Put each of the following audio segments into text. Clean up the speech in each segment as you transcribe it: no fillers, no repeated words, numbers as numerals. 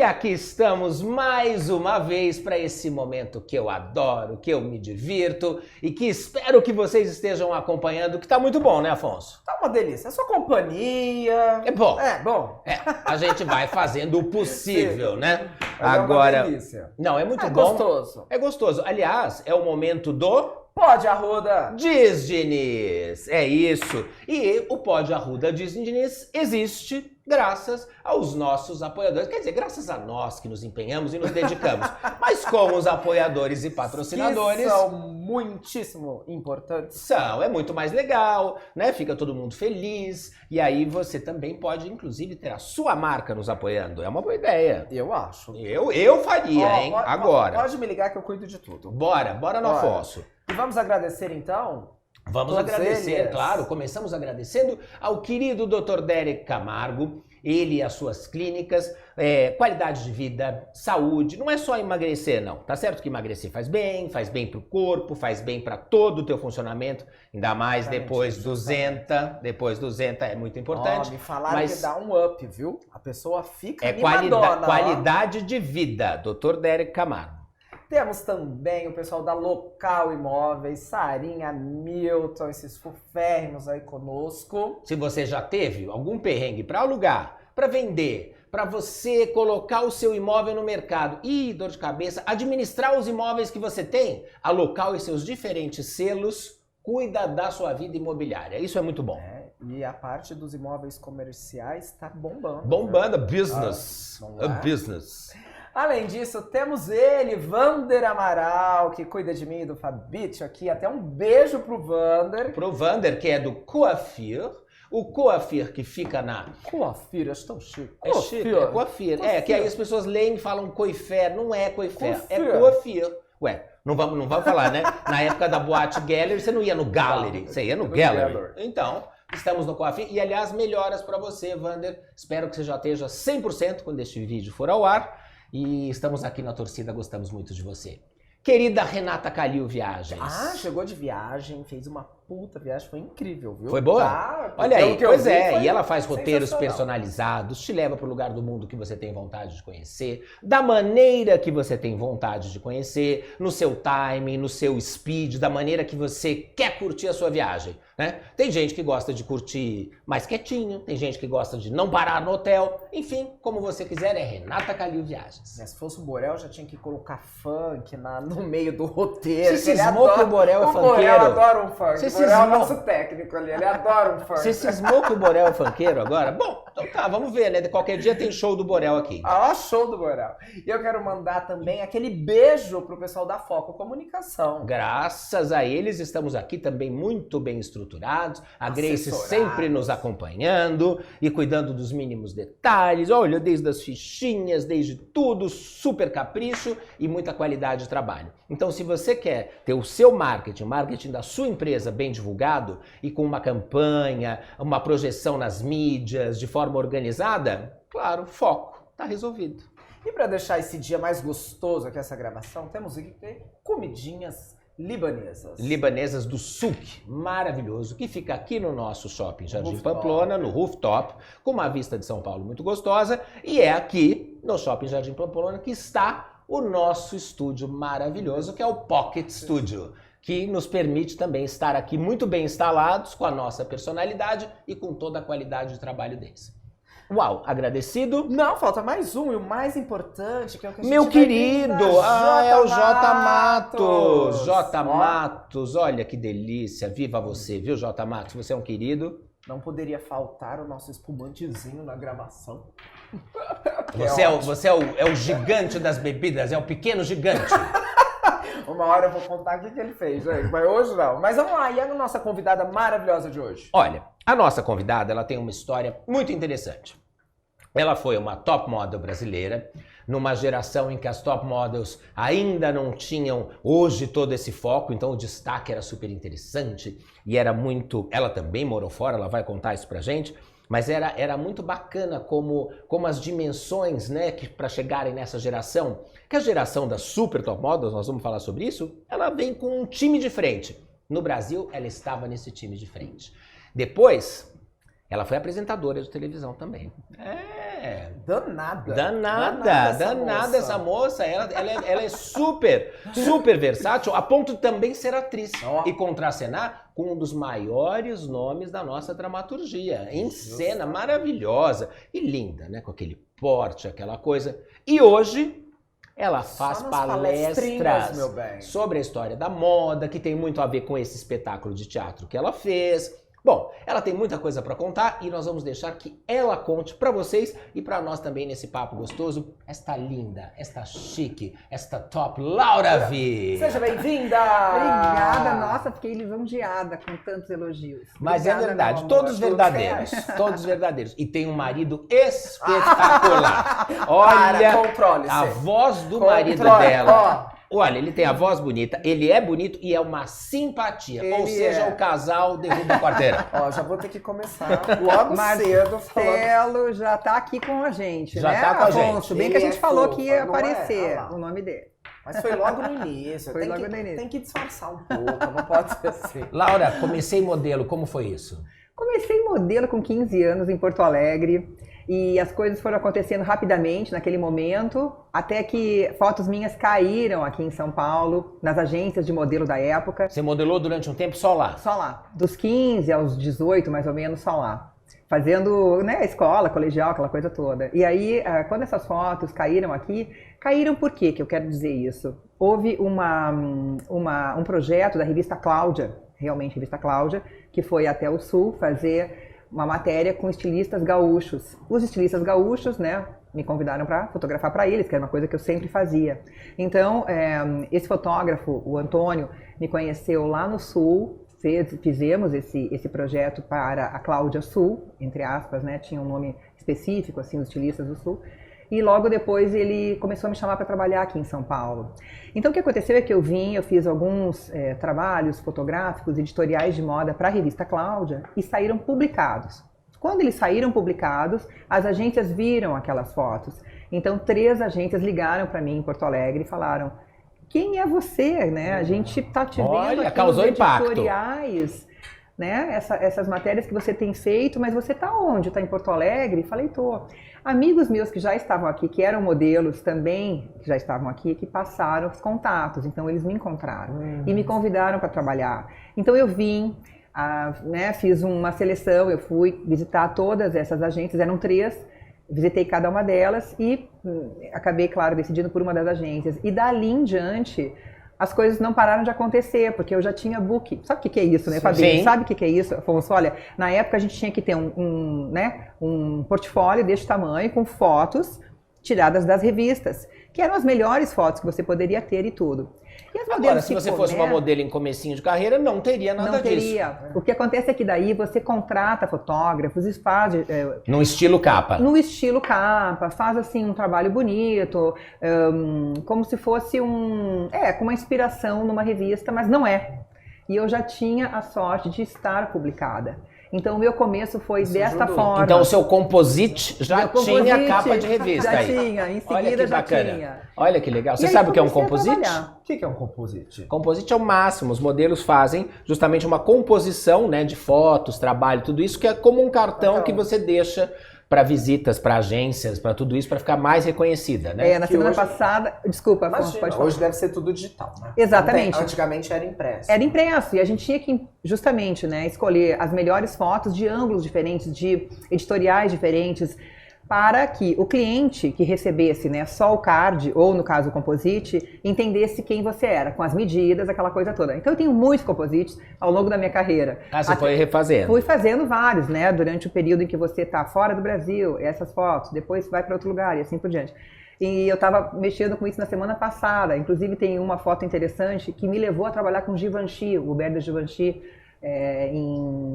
E aqui estamos mais uma vez para esse momento que eu adoro, que eu me divirto e que espero que vocês estejam acompanhando, que tá muito bom, né, Afonso? Tá uma delícia, é sua companhia. É bom. É, bom. A gente vai fazendo o possível, né? Agora, é uma delícia. Não, é muito É bom. gostoso. É gostoso. Aliás, é o momento do Pode, Arruda. Diz Diniz, é isso. E o Pode Arruda Diz Diniz existe graças aos nossos apoiadores. Quer dizer, graças a nós que nos empenhamos e nos dedicamos. Mas como os apoiadores e patrocinadores... Que são muitíssimo importantes. É muito mais legal, né? Fica todo mundo feliz. E aí você também pode, inclusive, ter a sua marca nos apoiando. É uma boa ideia. Eu acho. Eu faria, hein? Agora. Pode me ligar que eu cuido de tudo. Bora no Afonso. E vamos agradecer, então? Vamos agradecer, claro. Começamos agradecendo ao querido Dr. Derek Camargo, ele e as suas clínicas, qualidade de vida, saúde. Não é só emagrecer, não. Tá certo que emagrecer faz bem pro corpo, faz bem para todo o teu funcionamento, ainda mais depois do Zenta. Depois do Zenta é muito importante. Me falaram que dá um up, viu? A pessoa fica animadona. Qualidade de vida, Dr. Derek Camargo. Temos também o pessoal da Local Imóveis, Sarinha, Milton, esses fuférrimos aí conosco. Se você já teve algum perrengue para alugar, para vender, para você colocar o seu imóvel no mercado e dor de cabeça, administrar os imóveis que você tem, a Local e seus diferentes selos cuida da sua vida imobiliária. Isso é muito bom. E a parte dos imóveis comerciais está bombando. Bombando, business. Business. Além disso, temos ele, Vander Amaral, que cuida de mim e do Fabrício aqui. Até um beijo pro Vander. Pro Vander, que é do Coafir. O Coafir que fica na... Coafir, é tão chique. É chique, é Coafir. Que aí as pessoas leem e falam Coifer. Não é Coifer, é Coafir. Ué, não vamos falar, né? Na época da Boate Gallery, você não ia no Gallery, você ia no Gallery. Então... Estamos no Coafir e, aliás, melhoras para você, Vander. Espero que você já esteja 100% quando este vídeo for ao ar. E estamos aqui na torcida, gostamos muito de você. Querida Renata Calil Viagens. Chegou de viagem, fez uma puta viagem, foi incrível, viu? Foi boa? Olha aí, pois é, e ela faz roteiros personalizados, te leva para o lugar do mundo que você tem vontade de conhecer, da maneira que você tem vontade de conhecer, no seu timing, no seu speed, da maneira que você quer curtir a sua viagem, né? Tem gente que gosta de curtir mais quietinho, tem gente que gosta de não parar no hotel, enfim, como você quiser, é Renata Calil Viagens. Se fosse o Borel, já tinha que colocar funk no meio do roteiro. Você cismou que o Borel é funkeiro? O Borel adora um funk. O Borel é o nosso técnico ali, ele adora um funk. Você cismou que o Borel é funkeiro agora? Bom, então tá, vamos ver, né? Qualquer dia tem show do Borel aqui. Show do Borel. E eu quero mandar também aquele beijo pro pessoal da Foco Comunicação. Graças a eles estamos aqui também muito bem estruturados. A Grace sempre nos acompanhando e cuidando dos mínimos detalhes. Olha, desde as fichinhas, desde tudo, super capricho e muita qualidade de trabalho. Então, se você quer ter o seu marketing, o marketing da sua empresa bem divulgado e com uma campanha, uma projeção nas mídias, de forma organizada, claro, foco, tá resolvido. E para deixar esse dia mais gostoso aqui, essa gravação, temos aqui comidinhas libanesas. Libanesas do Souk, maravilhoso, que fica aqui no nosso shopping Jardim Pamplona, no rooftop, com uma vista de São Paulo muito gostosa. E é aqui, no shopping Jardim Pamplona, que está o nosso estúdio maravilhoso, que é o Pocket Studio, que nos permite também estar aqui muito bem instalados, com a nossa personalidade e com toda a qualidade de trabalho deles. Uau, agradecido? Não, falta mais um, e o mais importante, que é o que a gente Meu querido! É o J Matos! J Matos, olha que delícia, viva você, viu, J Matos? Você é um querido. Não poderia faltar o nosso espumantezinho na gravação. Você é o gigante das bebidas, é o pequeno gigante. Uma hora eu vou contar o que ele fez, gente, mas hoje não. Mas vamos lá, e a nossa convidada maravilhosa de hoje? Olha, a nossa convidada, ela tem uma história muito interessante. Ela foi uma top model brasileira, numa geração em que as top models ainda não tinham hoje todo esse foco, então o destaque era super interessante e era muito... Ela também morou fora, ela vai contar isso pra gente, mas era muito bacana como as dimensões, né, para chegarem nessa geração, que a geração das super top models, nós vamos falar sobre isso, ela vem com um time de frente. No Brasil, ela estava nesse time de frente. Depois, ela foi apresentadora de televisão também. Danada essa moça. Ela é super versátil, a ponto de também ser atriz e contracenar com um dos maiores nomes da nossa dramaturgia. Em cena, maravilhosa e linda, né? Com aquele porte, aquela coisa. E hoje ela faz palestras sobre a história da moda, que tem muito a ver com esse espetáculo de teatro que ela fez. Bom, ela tem muita coisa para contar e nós vamos deixar que ela conte para vocês e para nós também nesse papo gostoso, esta linda, esta chique, esta top Laura V. Seja bem-vinda! Obrigada, nossa, fiquei lisonjeada com tantos elogios. Mas é verdade, todos verdadeiros. E tem um marido espetacular. Olha, a voz do marido dela. Olha, ele tem a voz bonita, ele é bonito e é uma simpatia. Ou seja, o casal derruba a quarteira. Já vou ter que começar logo cedo. Marcelo já tá aqui com a gente, já né, tá com Afonso? a gente. Bem que a gente falou que ia aparecer o nome dele. Mas foi logo no início. Tem que disfarçar um pouco, não pode ser assim. Laura, comecei modelo, como foi isso? Comecei modelo com 15 anos em Porto Alegre. E as coisas foram acontecendo rapidamente naquele momento, até que fotos minhas caíram aqui em São Paulo, nas agências de modelo da época. Você modelou durante um tempo só lá? Só lá. Dos 15 aos 18, mais ou menos, só lá. Fazendo, né, escola, colegial, aquela coisa toda. E aí, quando essas fotos caíram aqui, caíram por quê que eu quero dizer isso? Houve um projeto da revista Cláudia, realmente revista Cláudia, que foi até o Sul fazer uma matéria com estilistas gaúchos. Os estilistas gaúchos, né, me convidaram para fotografar para eles, que era uma coisa que eu sempre fazia. Então, esse fotógrafo, o Antônio, me conheceu lá no Sul, fizemos esse projeto para a Cláudia Sul, entre aspas, né, tinha um nome específico, assim, os estilistas do Sul. E logo depois ele começou a me chamar para trabalhar aqui em São Paulo. Então o que aconteceu é que eu fiz alguns trabalhos fotográficos, editoriais de moda para a revista Cláudia e saíram publicados. Quando eles saíram publicados, as agências viram aquelas fotos. Então 3 agências ligaram para mim em Porto Alegre e falaram: quem é você? Né? A gente está te vendo aqui causou nos editoriais. Né? Essas matérias que você tem feito, mas você está onde? Está em Porto Alegre? Falei, tô. Amigos meus que já estavam aqui, que eram modelos também, que já estavam aqui, que passaram os contatos, então eles me encontraram e me convidaram para trabalhar. Então eu vim, né, fiz uma seleção, eu fui visitar todas essas agências, eram 3, visitei cada uma delas e acabei, claro, decidindo por uma das agências. E dali em diante, as coisas não pararam de acontecer, porque eu já tinha book. Sabe o que é isso, né, Fabinho? Sabe o que é isso, Afonso? Olha, na época a gente tinha que ter um portfólio deste tamanho, com fotos tiradas das revistas, que eram as melhores fotos que você poderia ter e tudo. E as agora, se você fosse uma modelo em comecinho de carreira, não teria nada disso. Não teria. O que acontece é que daí você contrata fotógrafos e faz... no estilo capa. No estilo capa, faz assim um trabalho bonito, como se fosse com uma inspiração numa revista, mas não é. E eu já tinha a sorte de estar publicada. Então o meu começo foi desta forma. Então o seu composite já tinha a capa de revista já aí. Tinha, em seguida já tinha. Olha que legal. Você sabe o que é um composite? O que é um composite? Composite é o máximo. Os modelos fazem justamente uma composição, né, de fotos, trabalho, tudo isso, que é como um cartão que você deixa para visitas, para agências, para tudo isso, para ficar mais reconhecida, né? Na semana passada... Desculpa, Afonso, pode falar. Hoje deve ser tudo digital, né? Exatamente. Antigamente era impresso. Era impresso, e a gente tinha que, justamente, né, escolher as melhores fotos de ângulos diferentes, de editoriais diferentes, para que o cliente que recebesse, né, só o card, ou no caso o composite, entendesse quem você era, com as medidas, aquela coisa toda. Então eu tenho muitos composites ao longo da minha carreira. Você foi refazendo? Fui fazendo vários, né, durante o período em que você está fora do Brasil, essas fotos, depois vai para outro lugar e assim por diante. E eu estava mexendo com isso na semana passada, inclusive tem uma foto interessante que me levou a trabalhar com Givenchy, o Hubert de Givenchy,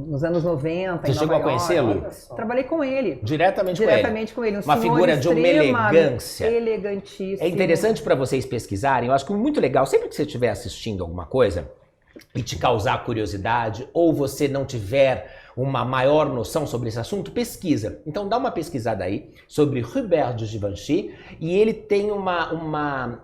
nos anos 90. Você chegou a conhecê-lo? Trabalhei com ele. Diretamente com ele. Um uma figura de uma elegância. Elegantíssimo. É interessante para vocês pesquisarem. Eu acho que é muito legal, sempre que você estiver assistindo alguma coisa e te causar curiosidade, ou você não tiver uma maior noção sobre esse assunto, pesquisa. Então dá uma pesquisada aí sobre Hubert de Givenchy, e ele tem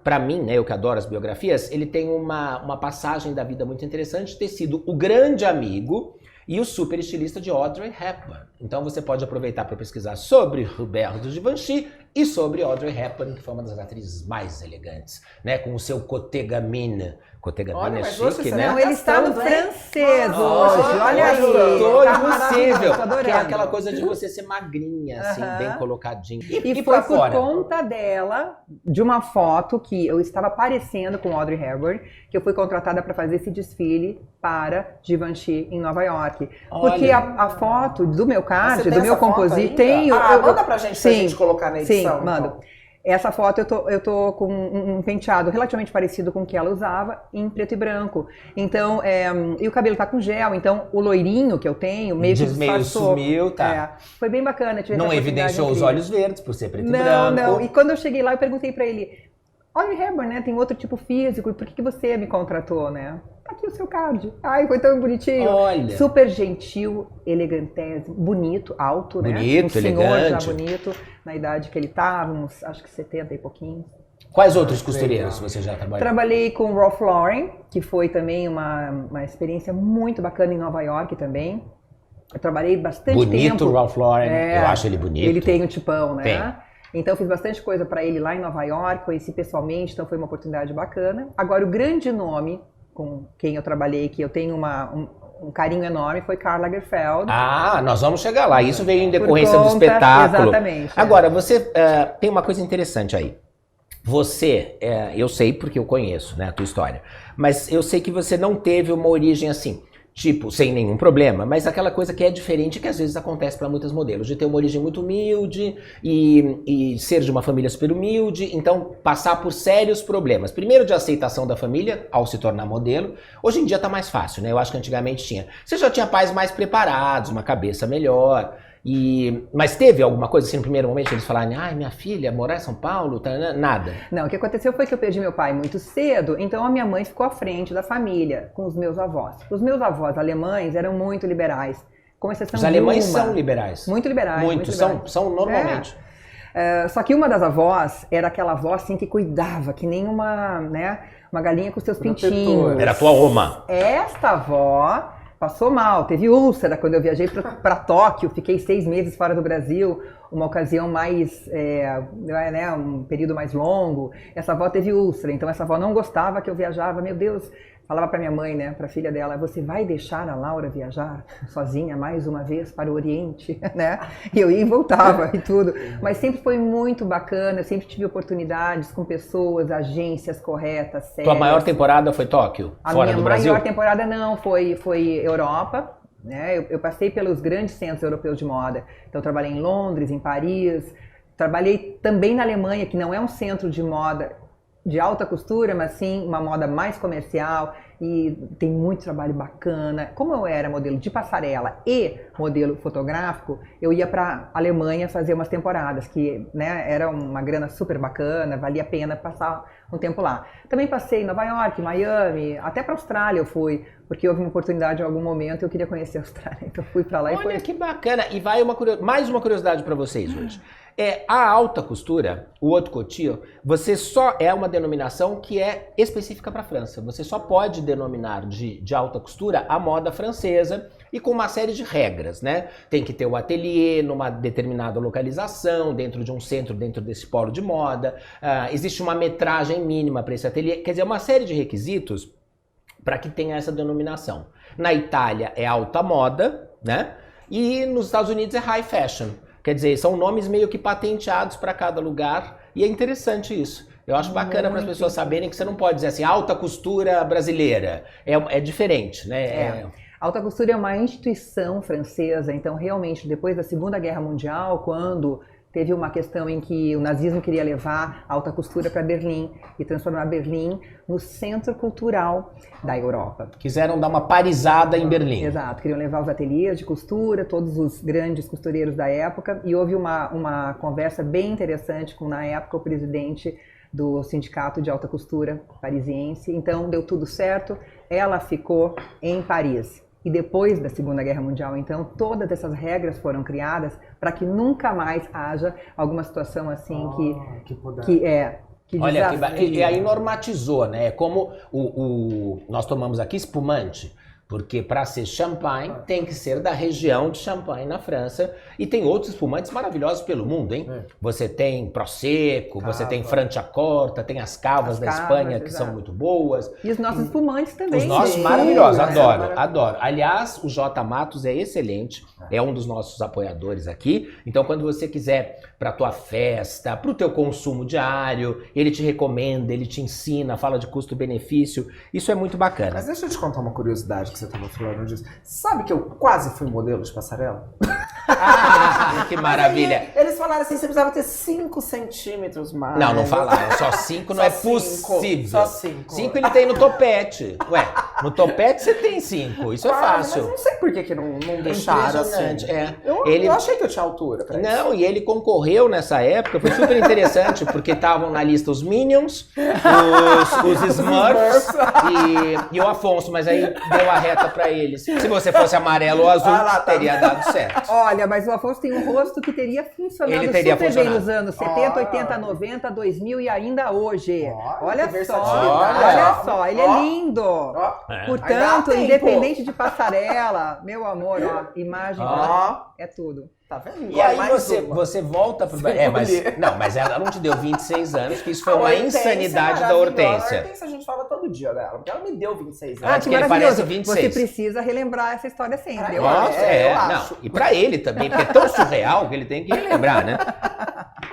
para mim, né, eu que adoro as biografias, ele tem uma passagem da vida muito interessante de ter sido o grande amigo e o super estilista de Audrey Hepburn. Então você pode aproveitar para pesquisar sobre Roberto Givenchy e sobre Audrey Hepburn, que foi uma das atrizes mais elegantes, né? Com o seu côté gamine. Côté gamine é chique, né? Não, ele está no francês hoje, olha aí. Tô Tá impossível. maravilhoso, Que é aquela coisa de você ser magrinha, assim, bem colocadinho. E foi pra por fora? conta dela, de uma foto que eu estava aparecendo com Audrey Hepburn, que eu fui contratada para fazer esse desfile para Givenchy em Nova York. Porque a foto do meu card, do meu composite, tenho... Manda pra gente, pra gente colocar na edição. Sim, mando. Então. Essa foto eu tô com um penteado relativamente parecido com o que ela usava, em preto e branco. Então, e o cabelo tá com gel, então o loirinho que eu tenho meio que disfarçou. Meio sumiu, tá. Foi bem bacana. Não evidenciou os olhos verdes por ser preto e branco. Não. E quando eu cheguei lá, eu perguntei pra ele, Audrey Hepburn, né, tem outro tipo físico, e por que você me contratou, né? Tá aqui o seu card. Ai, foi tão bonitinho. Olha. Super gentil, elegantésimo, bonito, alto, né? Bonito, senhor elegante. já bonito, na idade que ele tava, uns, acho que 70 e pouquinho. Quais outros costureiros você já trabalhou? Trabalhei com o Ralph Lauren, que foi também uma experiência muito bacana em Nova York também. Eu trabalhei bastante tempo. Bonito o Ralph Lauren, eu acho ele bonito. Ele tem um tipão, né? Tem. Então, fiz bastante coisa para ele lá em Nova York, conheci pessoalmente, então foi uma oportunidade bacana. Agora, o grande nome com quem eu trabalhei, que eu tenho um carinho enorme, foi Karl Lagerfeld. Ah, nós vamos chegar lá. Isso veio em decorrência do espetáculo. Exatamente. Agora, você tem uma coisa interessante aí. Você, eu sei porque eu conheço, né, a tua história, mas eu sei que você não teve uma origem assim, tipo, sem nenhum problema, mas aquela coisa que é diferente, que às vezes acontece para muitos modelos, de ter uma origem muito humilde e ser de uma família super humilde, então passar por sérios problemas. Primeiro de aceitação da família, ao se tornar modelo. Hoje em dia tá mais fácil, né? Eu acho que antigamente tinha. Você já tinha pais mais preparados, uma cabeça melhor. Mas teve alguma coisa assim no primeiro momento, eles falarem, ai, minha filha, morar em São Paulo, tá, nada? Não, o que aconteceu foi que eu perdi meu pai muito cedo, então a minha mãe ficou à frente da família, com os meus avós. Os meus avós alemães eram muito liberais, com exceção de Os alemães uma. São liberais. Muito liberais. Muito são normalmente. Só que uma das avós era aquela avó assim que cuidava, que nem uma galinha com seus pintinhos. Era a tua oma. Esta avó passou mal, teve úlcera quando eu viajei para Tóquio, fiquei 6 meses fora do Brasil, uma ocasião mais, um período mais longo. Essa avó teve úlcera, então essa avó não gostava que eu viajava, meu Deus, falava para minha mãe, né, para a filha dela, você vai deixar a Laura viajar sozinha mais uma vez para o Oriente, né? E eu ia e voltava e tudo, mas sempre foi muito bacana, eu sempre tive oportunidades com pessoas, agências corretas, sérias. Tua maior temporada foi Tóquio, fora do Brasil? A minha maior temporada não, foi Europa, né? Eu passei pelos grandes centros europeus de moda, então eu trabalhei em Londres, em Paris, trabalhei também na Alemanha, que não é um centro de moda de alta costura, mas sim uma moda mais comercial, e tem muito trabalho bacana. Como eu era modelo de passarela e modelo fotográfico, eu ia para a Alemanha fazer umas temporadas, que, né, era uma grana super bacana, valia a pena passar um tempo lá. Também passei em Nova York, Miami, até para a Austrália eu fui, porque houve uma oportunidade em algum momento, eu queria conhecer a Austrália, então fui para lá. Olha que bacana! E vai mais uma curiosidade para vocês hoje. A alta costura, o haute couture, você só é uma denominação que é específica para a França. Você só pode denominar de alta costura a moda francesa e com uma série de regras, né? Tem que ter o ateliê numa determinada localização, dentro de um centro, dentro desse polo de moda. Existe uma metragem mínima para esse ateliê. Quer dizer, uma série de requisitos para que tenha essa denominação. Na Itália é alta moda, né? E nos Estados Unidos é high fashion. Quer dizer, são nomes meio que patenteados para cada lugar e é interessante isso. Eu acho bacana para as pessoas saberem que você não pode dizer assim, alta costura brasileira. É diferente, né? Alta costura é uma instituição francesa, então realmente depois da Segunda Guerra Mundial, quando teve uma questão em que o nazismo queria levar a alta costura para Berlim e transformar Berlim no centro cultural da Europa. Quiseram dar uma parisada em Berlim. Exato, queriam levar os ateliês de costura, todos os grandes costureiros da época, e houve uma conversa bem interessante com, na época, o presidente do Sindicato de Alta Costura parisiense. Então deu tudo certo, ela ficou em Paris. E depois da Segunda Guerra Mundial, então, todas essas regras foram criadas para que nunca mais haja alguma situação assim que olha, e aí normatizou, né? Como nós tomamos aqui espumante. Porque para ser champanhe tem que ser da região de Champagne na França. E tem outros espumantes maravilhosos pelo mundo, hein? Você tem Prosecco, você tem Franciacorta, tem as cavas da Espanha que são muito boas. E os nossos espumantes também. Os nossos maravilhosos, adoro. Aliás, o J. Matos é excelente, é um dos nossos apoiadores aqui. Então, quando você quiser para tua festa, para o teu consumo diário, ele te recomenda, ele te ensina, fala de custo-benefício. Isso é muito bacana. Mas deixa eu te contar uma curiosidade que você estava falando disso. Sabe que eu quase fui modelo de passarela? Que maravilha. Eles falaram assim, você precisava ter 5 centímetros mais. Não falaram. Só 5 não é possível. Só 5. 5 ele tem no topete. Ué, no topete você tem 5. Isso é fácil. Mas não sei por que não deixaram assim. Eu achei que eu tinha altura pra isso. Não, e ele concorreu nessa época, foi super interessante, porque estavam na lista os Minions, os Smurfs e o Afonso, mas aí deu a reta pra eles. Se você fosse amarelo ou azul, teria dado certo. Olha, mas o Afonso tem um rosto que teria funcionado bem nos anos 70, 80, 90, 2000 e ainda hoje. Olha só, ele é lindo. Portanto, independente de passarela, meu amor, imagem é tudo. Tá vendo? E aí você volta pro... mas ela não te deu 26 anos, que isso foi uma insanidade da Hortência. A Hortência a gente fala todo dia dela, porque ela me deu 26 anos. Que ele parece 26. Você precisa relembrar essa história sempre. Eu acho. E pra ele também, porque é tão surreal que ele tem que relembrar, né?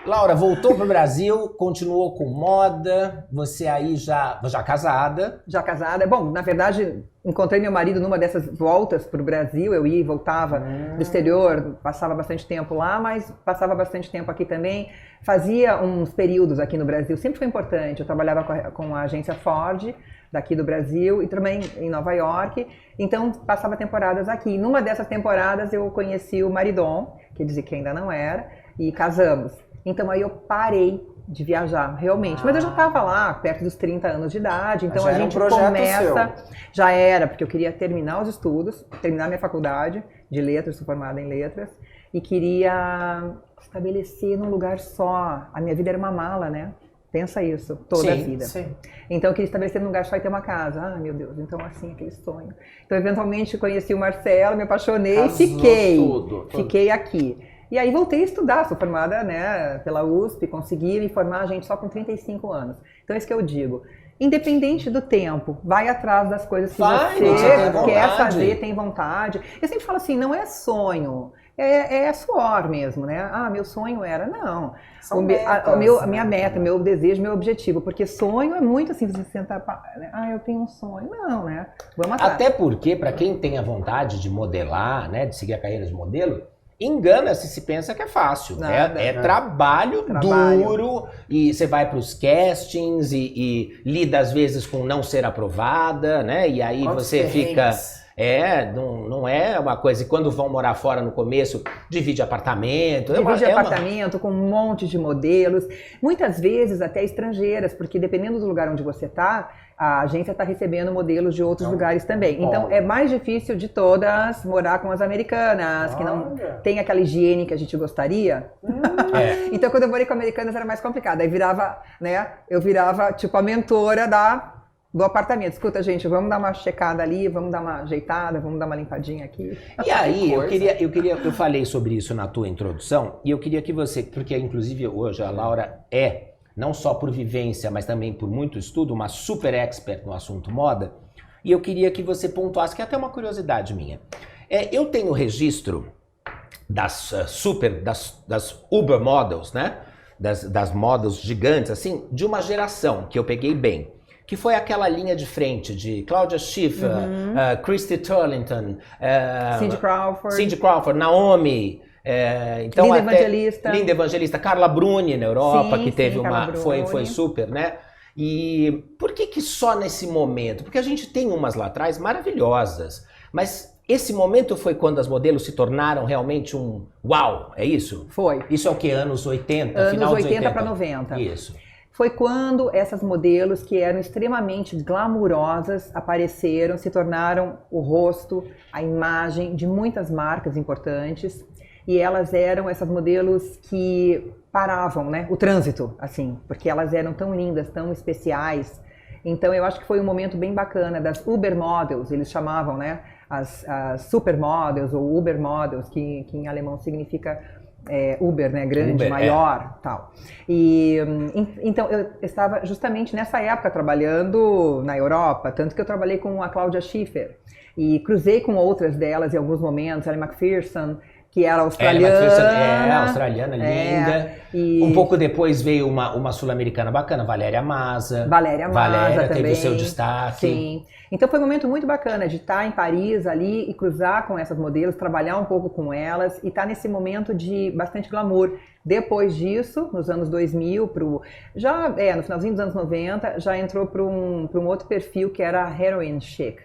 Laura, voltou pro Brasil, continuou com moda, você aí já casada. Já casada. Bom, na verdade, encontrei meu marido numa dessas voltas pro Brasil, eu ia e voltava do exterior, passava bastante tempo lá, mas passava bastante tempo aqui também. Fazia uns períodos aqui no Brasil, sempre foi importante. Eu trabalhava com a agência Ford, daqui do Brasil, e também em Nova York, então passava temporadas aqui. Numa dessas temporadas eu conheci o maridon, que dizia que ainda não era, e casamos. Então aí eu parei de viajar, realmente. Mas eu já estava lá, perto dos 30 anos de idade, então a gente começa... Já era, porque eu queria terminar os estudos, terminar minha faculdade de letras, sou formada em letras, e queria estabelecer num lugar só. A minha vida era uma mala, né? Pensa isso, toda a vida. Sim. Então eu queria estabelecer num lugar só e ter uma casa. Ah, meu Deus, então assim, aquele sonho. Então eventualmente conheci o Marcelo, me apaixonei e fiquei aqui. E aí voltei a estudar, sou formada, né, pela USP, consegui me formar, gente, só com 35 anos. Então é isso que eu digo. Independente do tempo, vai atrás das coisas que você quer fazer, tem vontade. Eu sempre falo assim, não é sonho, é suor mesmo, né? Ah, meu sonho era, não. A minha meta, meu desejo, meu objetivo, porque sonho é muito assim, você sentar, eu tenho um sonho. Não, né? Vamos atrás. Até porque, para quem tem a vontade de modelar, né, de seguir a carreira de modelo, engana-se se pensa que é fácil. É trabalho duro, e você vai para os castings e lida às vezes com não ser aprovada, né? E aí você fica... não é uma coisa. E quando vão morar fora no começo, divide apartamento. Apartamento com um monte de modelos, muitas vezes até estrangeiras, porque dependendo do lugar onde você está, a agência está recebendo modelos de outros lugares também. Então é mais difícil de todas morar com as americanas, que não tem aquela higiene que a gente gostaria. Então quando eu morei com americanas era mais complicado. Aí eu virava tipo a mentora do apartamento. Escuta, gente, vamos dar uma checada ali, vamos dar uma ajeitada, vamos dar uma limpadinha aqui. E aí, eu falei sobre isso na tua introdução, e eu queria que você, porque inclusive hoje a Laura não só por vivência, mas também por muito estudo, uma super expert no assunto moda, e eu queria que você pontuasse, que é até uma curiosidade minha. Eu tenho registro das Uber models, né? Das models gigantes, assim, de uma geração que eu peguei bem. Que foi aquela linha de frente de Claudia Schiffer, Christy Turlington, Cindy Crawford, Naomi, Linda Evangelista, Carla Bruni na Europa, que teve foi super, né? E por que só nesse momento? Porque a gente tem umas lá atrás maravilhosas, mas esse momento foi quando as modelos se tornaram realmente um uau, é isso? Foi. Isso é o que? Anos 80? Anos 80 para 90. Isso. Foi quando essas modelos que eram extremamente glamurosas apareceram, se tornaram o rosto, a imagem de muitas marcas importantes. E elas eram essas modelos que paravam, né, o trânsito, assim, porque elas eram tão lindas, tão especiais. Então eu acho que foi um momento bem bacana das Uber Models, eles chamavam, né? As supermodels ou Uber Models, que em alemão significa Uber, né? Grande, Uber, maior, tal. E então eu estava justamente nessa época trabalhando na Europa, tanto que eu trabalhei com a Claudia Schiffer e cruzei com outras delas em alguns momentos, Ellie Macpherson, que era australiana. Australiana, linda. Um pouco depois veio uma sul-americana bacana, Valéria Maza. Valéria também. Teve o seu destaque. Sim. Então foi um momento muito bacana de estar em Paris ali e cruzar com essas modelos, trabalhar um pouco com elas e estar nesse momento de bastante glamour. Depois disso, nos anos 2000, no finalzinho dos anos 90, já entrou para um outro perfil que era a heroin chic.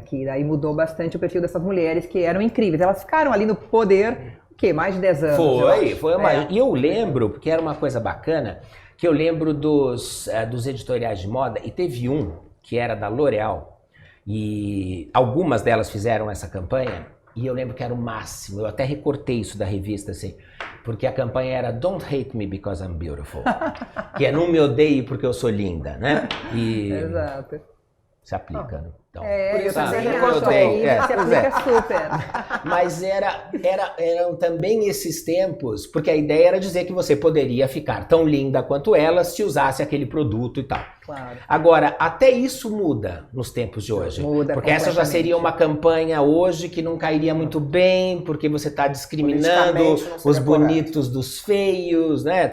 Que daí mudou bastante o perfil dessas mulheres que eram incríveis. Elas ficaram ali no poder, mais de 10 anos. Foi mais. E eu lembro, porque era uma coisa bacana, que eu lembro dos editoriais de moda, e teve um que era da L'Oréal, e algumas delas fizeram essa campanha, e eu lembro que era o máximo. Eu até recortei isso da revista, assim, porque a campanha era Don't hate me because I'm beautiful. Que é não me odeie porque eu sou linda, né? Exato. Se aplica, né? Então, eu também eu acho que se aplica super. Mas eram também esses tempos, porque a ideia era dizer que você poderia ficar tão linda quanto ela se usasse aquele produto e tal. Claro. Agora, até isso muda nos tempos de hoje. Muda porque essa já seria uma campanha hoje que não cairia muito bem, porque você está discriminando os bonitos dos feios, né?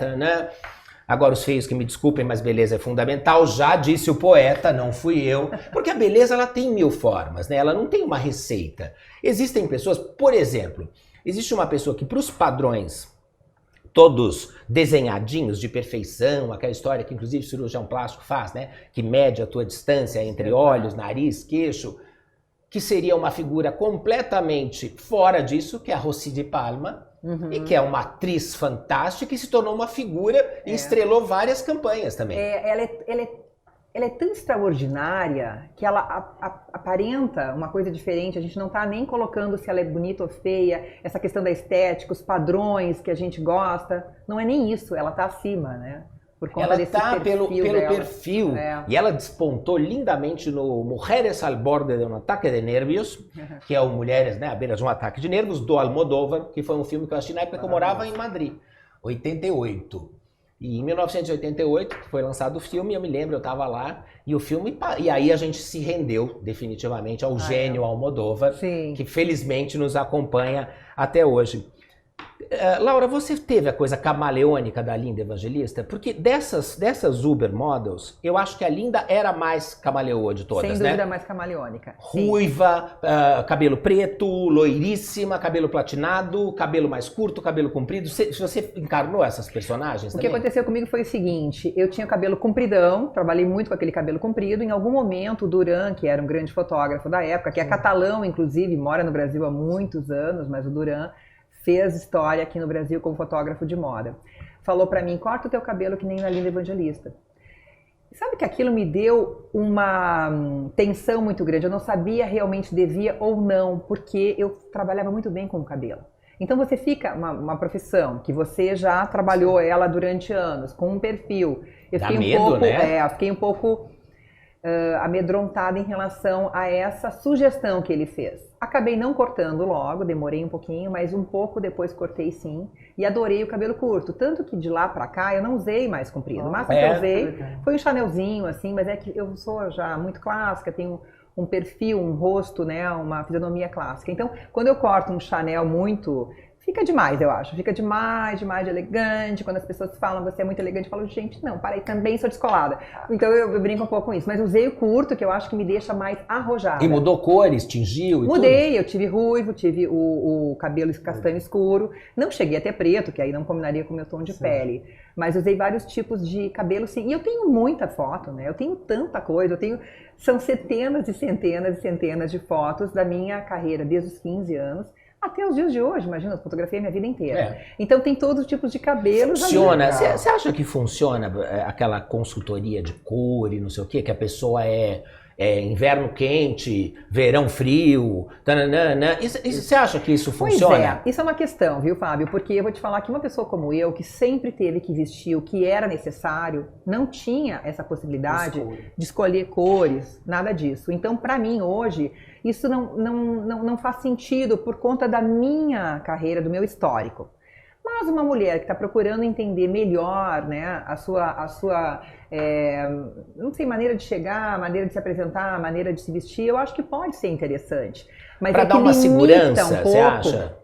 Agora, os feios que me desculpem, mas beleza é fundamental, já disse o poeta, não fui eu, porque a beleza ela tem 1000 formas, né? Ela não tem uma receita. Existem pessoas, por exemplo, existe uma pessoa que para os padrões todos desenhadinhos de perfeição, aquela história que inclusive o cirurgião plástico faz, né? Que mede a tua distância entre olhos, nariz, queixo, que seria uma figura completamente fora disso, que é a Rossi de Palma, e que é uma atriz fantástica e se tornou uma figura e estrelou várias campanhas também. Ela é tão extraordinária que ela aparenta uma coisa diferente. A gente não está nem colocando se ela é bonita ou feia, essa questão da estética, os padrões que a gente gosta. Não é nem isso, ela está acima, né? Por conta ela desse está pelo dela. perfil e ela despontou lindamente no Mujeres al borde de um ataque de nervios, que é o Mulheres, né, à beira de um ataque de nervos, do Almodóvar, que foi um filme que eu assisti na época que eu morava em Madrid, 88. E em 1988 foi lançado o filme, eu me lembro, eu estava lá, e o filme, e aí a gente se rendeu definitivamente ao gênio Almodóvar, que felizmente nos acompanha até hoje. Laura, você teve a coisa camaleônica da Linda Evangelista? Porque dessas Uber Models, eu acho que a Linda era mais camaleoa de todas, né? Sem dúvida mais camaleônica. Ruiva, cabelo preto, loiríssima, cabelo platinado, cabelo mais curto, cabelo comprido. Você encarnou essas personagens também? O que aconteceu comigo foi o seguinte, eu tinha cabelo compridão, trabalhei muito com aquele cabelo comprido. Em algum momento, o Duran, que era um grande fotógrafo da época, que é catalão, inclusive, mora no Brasil há muitos anos, mas o Duran fez história aqui no Brasil como fotógrafo de moda. Falou pra mim, corta o teu cabelo que nem na Linda Evangelista. Sabe que aquilo me deu uma tensão muito grande. Eu não sabia realmente se devia ou não, porque eu trabalhava muito bem com o cabelo. Então você fica, uma profissão que você já trabalhou ela durante anos, com um perfil. Eu fiquei eu fiquei um pouco amedrontada em relação a essa sugestão que ele fez. Acabei não cortando logo, demorei um pouquinho, mas um pouco depois cortei sim. E adorei o cabelo curto. Tanto que de lá pra cá eu não usei mais comprido. O máximo que eu usei foi um chanelzinho, assim, mas é que eu sou já muito clássica, tenho um perfil, um rosto, né, uma fisionomia clássica. Então, quando eu corto um chanel muito... Fica demais, eu acho. Fica demais elegante. Quando as pessoas falam, você é muito elegante, eu falo, gente, não, para aí, também sou descolada. Então eu brinco um pouco com isso. Mas usei o curto, que eu acho que me deixa mais arrojada. E mudou cores, tingiu e Mudei, tudo? Eu tive ruivo, tive o cabelo castanho escuro. Não cheguei a ter preto, que aí não combinaria com o meu tom de pele. Mas usei vários tipos de cabelo, sim. E eu tenho muita foto, né? Eu tenho tanta coisa, são centenas e centenas e centenas de fotos da minha carreira, desde os 15 anos. Até os dias de hoje, imagina, eu fotografei a minha vida inteira. Então tem todos os tipos de cabelos. Funciona? Você acha que funciona aquela consultoria de cor e não sei o quê? Que a pessoa é inverno quente, verão frio, tananana. Você acha que isso funciona? Pois é, isso é uma questão, viu, Fábio? Porque eu vou te falar que uma pessoa como eu, que sempre teve que vestir o que era necessário, não tinha essa possibilidade de escolher cores, nada disso. Então, para mim, hoje, isso não faz sentido por conta da minha carreira, do meu histórico. Mas uma mulher que está procurando entender melhor, né, a sua não sei, maneira de chegar, maneira de se apresentar, maneira de se vestir, eu acho que pode ser interessante. Mas para dar uma segurança, você acha?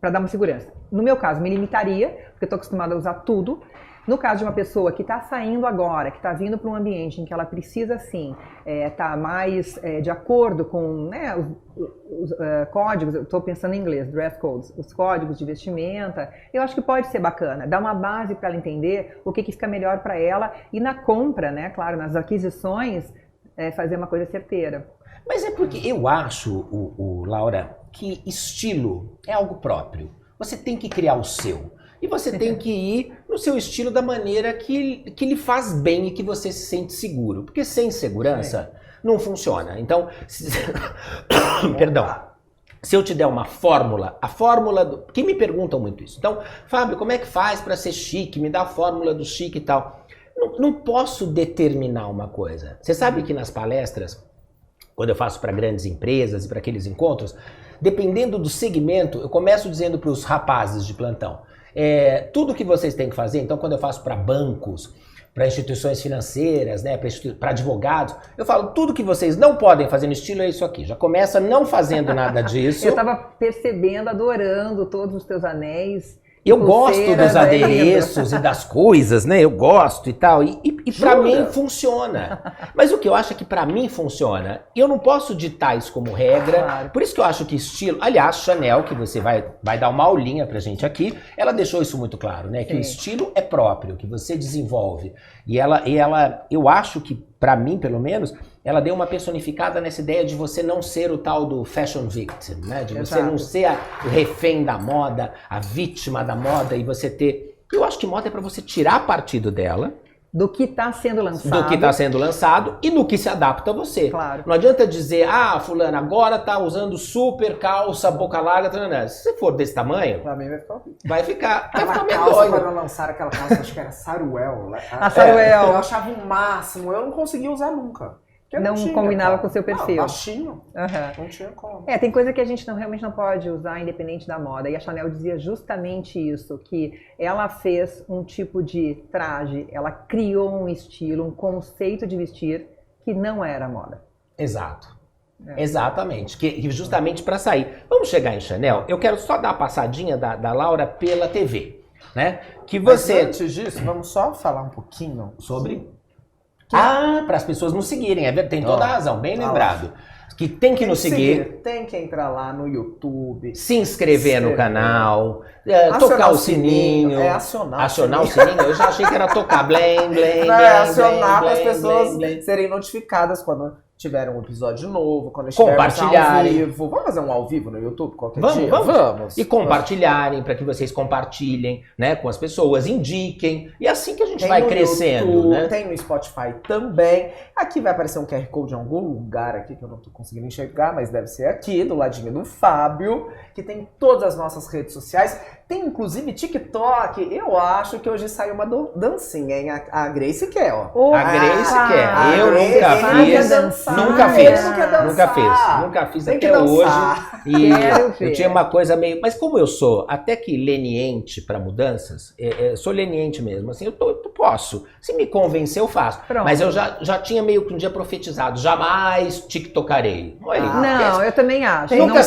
Para dar uma segurança. No meu caso, me limitaria, porque eu estou acostumada a usar tudo. No caso de uma pessoa que está saindo agora, que está vindo para um ambiente em que ela precisa, sim, estar mais de acordo com, né, os códigos, eu estou pensando em inglês, dress codes, os códigos de vestimenta, eu acho que pode ser bacana, dar uma base para ela entender o que fica melhor para ela e na compra, né, claro, nas aquisições, fazer uma coisa certeira. Mas é porque eu acho, Laura, que estilo é algo próprio. Você tem que criar o seu. E você tem que ir no seu estilo da maneira que lhe faz bem e que você se sente seguro. Porque sem segurança não funciona. Então, perdão. Se eu te der uma fórmula, a fórmula do... Porque me perguntam muito isso. Então, Fábio, como é que faz para ser chique? Me dá a fórmula do chique e tal. Não posso determinar uma coisa. Você sabe que nas palestras, quando eu faço para grandes empresas e para aqueles encontros, dependendo do segmento, eu começo dizendo para os rapazes de plantão, tudo que vocês têm que fazer, então quando eu faço para bancos, para instituições financeiras, né, para advogados, eu falo, tudo que vocês não podem fazer no estilo é isso aqui. Já começa não fazendo nada disso. Eu estava percebendo, adorando todos os teus anéis. Eu gosto dos adereços e das coisas, né? Eu gosto e tal. E pra mim funciona. Mas o que eu acho é que pra mim funciona. Eu não posso ditar isso como regra. Claro. Por isso que eu acho que estilo... Aliás, Chanel, que você vai dar uma aulinha pra gente aqui, ela deixou isso muito claro, né? Que o estilo é próprio, que você desenvolve. E ela, eu acho que, pra mim, pelo menos, ela deu uma personificada nessa ideia de você não ser o tal do fashion victim, né? De você não ser o refém da moda, a vítima da moda e você ter... Eu acho que moda é pra você tirar partido dela. Do que está sendo lançado. Do que está sendo lançado e no que se adapta a você. Claro. Não adianta dizer, fulana, agora tá usando super calça, boca larga, tranana. Se você for desse tamanho... Pra mim vai ficar horrível. Vai ficar calça, quando lançaram aquela calça, acho que era Saruel. A Saruel. Eu achava o máximo, eu não conseguia usar nunca. Não combinava com o seu perfil. Baixinho. Não tinha como. Tem coisa que a gente realmente não pode usar independente da moda. E a Chanel dizia justamente isso, que ela fez um tipo de traje, ela criou um estilo, um conceito de vestir que não era moda. Exato. Exatamente. Que justamente para sair. Vamos chegar em Chanel. Eu quero só dar uma passadinha da Laura pela TV, né? Que você... Mas antes disso, vamos só falar um pouquinho sobre... para as pessoas nos seguirem, tem toda a razão, bem lembrado. Que tem que nos seguir. Tem que entrar lá no YouTube. Se inscrever no canal, tocar o sininho. Acionar o sininho. Eu já achei que era tocar blém, blém, acionar para as pessoas serem notificadas quando tiver um episódio novo, quando estivermos ao vivo. Vamos fazer um ao vivo no YouTube qualquer dia? Vamos. E compartilharem, para que vocês compartilhem, né, com as pessoas, indiquem. E assim que a gente vai crescendo, YouTube, né? Tem no Spotify também. Aqui vai aparecer um QR Code em algum lugar aqui que eu não tô conseguindo enxergar, mas deve ser aqui, do ladinho do Fábio, que tem todas as nossas redes sociais. Tem inclusive TikTok. Eu acho que hoje saiu uma dancinha, hein? A Grace quer, ó. A Grace quer. Eu nunca fiz até hoje. E eu tinha uma coisa meio... Mas como eu sou até que leniente para mudanças, sou leniente mesmo, assim, eu posso. Se me convencer, eu faço. Pronto. Mas eu já tinha meio que um dia profetizado. Jamais tiktokarei. Não, eu também acho. Nunca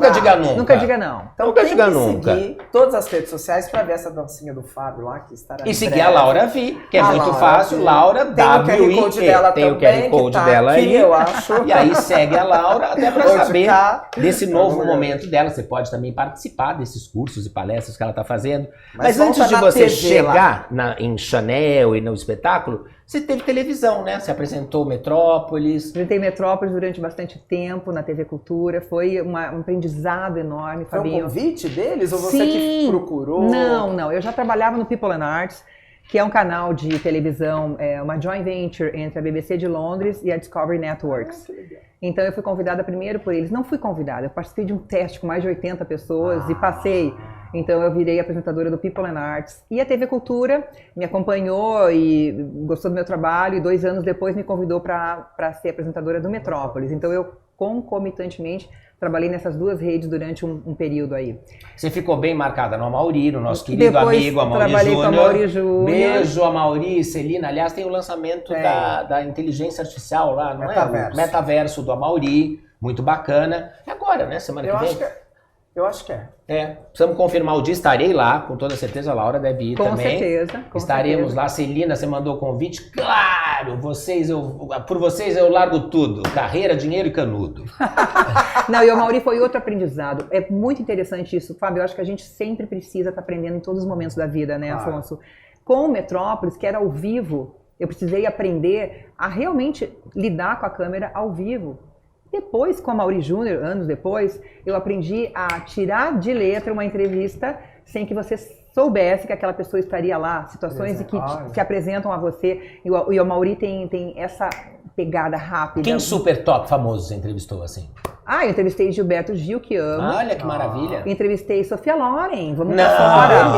diga nunca. Nunca diga não. Então nunca diga nunca. Seguir todas as redes sociais para ver essa dancinha do Fábio lá, que estará e seguir a Laura Vi, que é muito fácil. Laura W-I-E. Tem o QR Code dela aí. Eu acho. E aí segue a Laura até para saber desse novo momento dela. Você pode também participar desses cursos e palestras que ela está fazendo. Mas antes de você chegar em Chanel e no espetáculo, você teve televisão, né? Você apresentou Metrópolis. Apresentei Metrópolis durante bastante tempo na TV Cultura. Foi um aprendizado enorme, Fabinho. Foi um convite deles ou você que procurou? Não. Eu já trabalhava no People and Arts. que é um canal de televisão, uma joint venture entre a BBC de Londres e a Discovery Networks. Então eu fui convidada primeiro por eles. Não fui convidada, eu participei de um teste com mais de 80 pessoas e passei. Então eu virei apresentadora do People and Arts. E a TV Cultura me acompanhou e gostou do meu trabalho e 2 anos depois me convidou para ser apresentadora do Metrópolis. Então eu concomitantemente trabalhei nessas 2 redes durante um período aí. Você ficou bem marcada no Amaury, no nosso querido Depois amigo Amaury trabalhei com a Amaury Júnior. Beijo, Amaury, Celina. Aliás, tem o lançamento da inteligência artificial lá, não é? O metaverso do Amaury, muito bacana. É agora, né? Semana que vem. Eu acho que é. Precisamos confirmar o dia, estarei lá, com toda certeza a Laura deve ir com também. Certeza, com Estaremos certeza. lá, Celina, você mandou o convite? Claro! Por vocês eu largo tudo, carreira, dinheiro e canudo. Não, e o Amaury foi outro aprendizado. É muito interessante isso, Fábio, eu acho que a gente sempre precisa estar aprendendo em todos os momentos da vida, né, Afonso? Com o Metrópolis, que era ao vivo, eu precisei aprender a realmente lidar com a câmera ao vivo. Depois, com a Amaury Júnior, anos depois, eu aprendi a tirar de letra uma entrevista sem que você soubesse que aquela pessoa estaria lá. Situações que se apresentam a você. E o Amaury tem essa pegada rápida. Quem super top famoso você entrevistou assim? Eu entrevistei Gilberto Gil, que amo. Olha que maravilha. Entrevistei Sofia Loren, vamos Não, fora.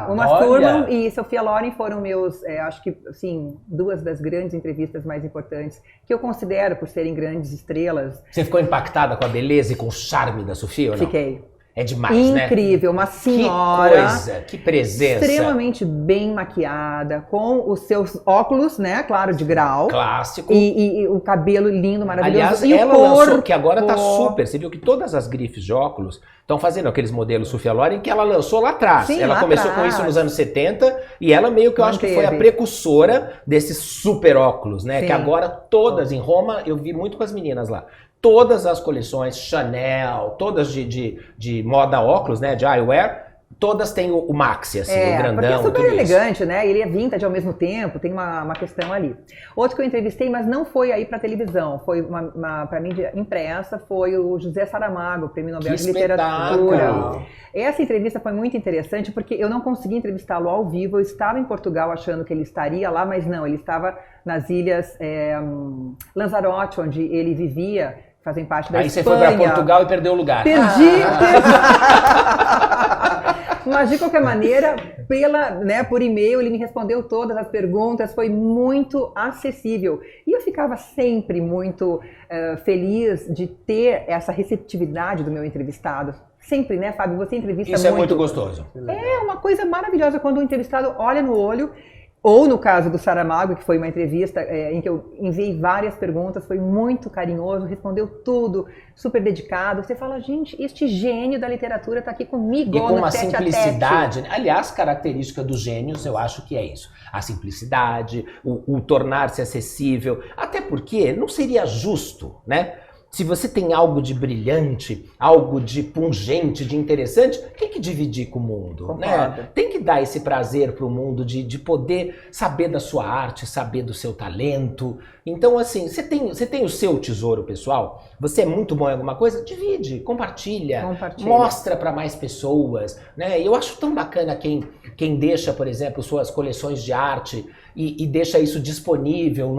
Uma Thurman Olha. e Sofia Loren foram meus, acho que, assim, 2 das grandes entrevistas mais importantes, que eu considero por serem grandes estrelas. Você ficou impactada com a beleza e com o charme da Sofia ou não? Fiquei. É demais, né? Incrível, uma senhora. Que coisa, que presença. Extremamente bem maquiada, com os seus óculos, né? Claro, de grau. Clássico. E o cabelo lindo, maravilhoso. Aliás, e ela o corpo. lançou, que agora tá super. Você viu que todas as grifes de óculos estão fazendo aqueles modelos Sofia Loren que ela lançou lá atrás. Sim, ela lá começou atrás. com isso nos anos 70 e ela meio que eu acho que foi a precursora desses super óculos, né? Sim. Que agora todas em Roma, eu vi muito com as meninas lá. Todas as coleções Chanel, todas de moda óculos, né? De eyewear, todas têm o maxi, assim, o grandão. Porque é super tudo elegante, isso. né? Ele é vintage ao mesmo tempo, tem uma questão ali. Outro que eu entrevistei, mas não foi aí para televisão, foi para mídia impressa, foi o José Saramago, Prêmio Nobel de Literatura. Essa entrevista foi muito interessante porque eu não consegui entrevistá-lo ao vivo, eu estava em Portugal achando que ele estaria lá, mas não, ele estava nas ilhas Lanzarote, onde ele vivia, fazem parte da Espanha. Aí você foi para Portugal e perdeu o lugar. Perdi. Mas de qualquer maneira, por e-mail, ele me respondeu todas as perguntas, foi muito acessível. E eu ficava sempre muito feliz de ter essa receptividade do meu entrevistado. Sempre, né, Fábio? Você entrevista muito. Isso é muito gostoso. É uma coisa maravilhosa quando o entrevistado olha no olho. Ou no caso do Saramago, que foi uma entrevista em que eu enviei várias perguntas, foi muito carinhoso, respondeu tudo, super dedicado. Você fala, gente, este gênio da literatura está aqui comigo. E com uma tete simplicidade, né? Aliás, característica dos gênios, eu acho que é isso. A simplicidade, o tornar-se acessível. Até porque não seria justo, né? Se você tem algo de brilhante, algo de pungente, de interessante, tem que dividir com o mundo, né? Tem que dar esse prazer para o mundo de poder saber da sua arte, saber do seu talento. Então, assim, você tem o seu tesouro pessoal, você é muito bom em alguma coisa, divide, compartilha. Mostra para mais pessoas, né? Eu acho tão bacana quem deixa, por exemplo, suas coleções de arte e deixa isso disponível,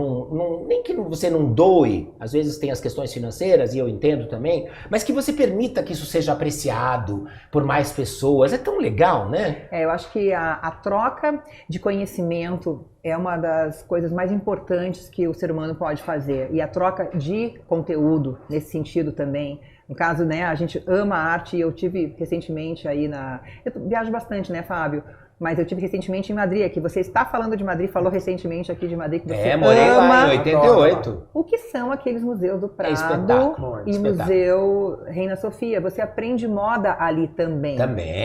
nem que você não doe, às vezes tem as questões financeiras, e eu entendo também, mas que você permita que isso seja apreciado por mais pessoas, é tão legal, né? Eu acho que a troca de conhecimento é uma das coisas mais importantes que o ser humano pode fazer, e a troca de conteúdo, nesse sentido também. No caso, né, a gente ama a arte, e eu tive recentemente aí eu viajo bastante, né, Fábio? Mas eu tive recentemente em Madrid, que você está falando de Madrid, falou recentemente aqui de Madrid que você morei ama lá em 88. O que são aqueles museus do Prado e Museu Reina Sofia. Você aprende moda ali também.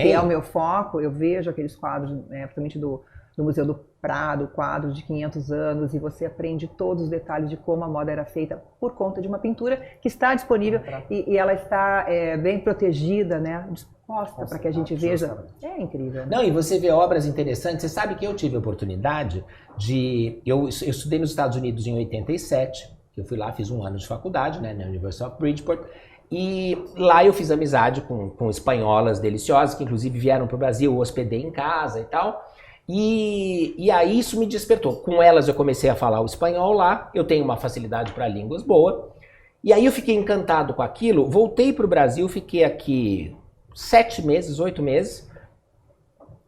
Que é o meu foco, eu vejo aqueles quadros, principalmente do Museu do Prado, quadros de 500 anos, e você aprende todos os detalhes de como a moda era feita por conta de uma pintura que está disponível e ela está bem protegida, né? Disposta para que a gente veja. É incrível. Não, e você vê obras interessantes. Você sabe que eu tive a oportunidade eu estudei nos Estados Unidos em 87, eu fui lá, fiz 1 ano de faculdade, né, na University of Bridgeport, e lá eu fiz amizade com espanholas deliciosas, que inclusive vieram para o Brasil, eu hospedei em casa e tal. E aí isso me despertou. Com elas eu comecei a falar o espanhol lá, eu tenho uma facilidade para línguas boa. E aí eu fiquei encantado com aquilo, voltei para o Brasil, fiquei aqui 7 meses, 8 meses,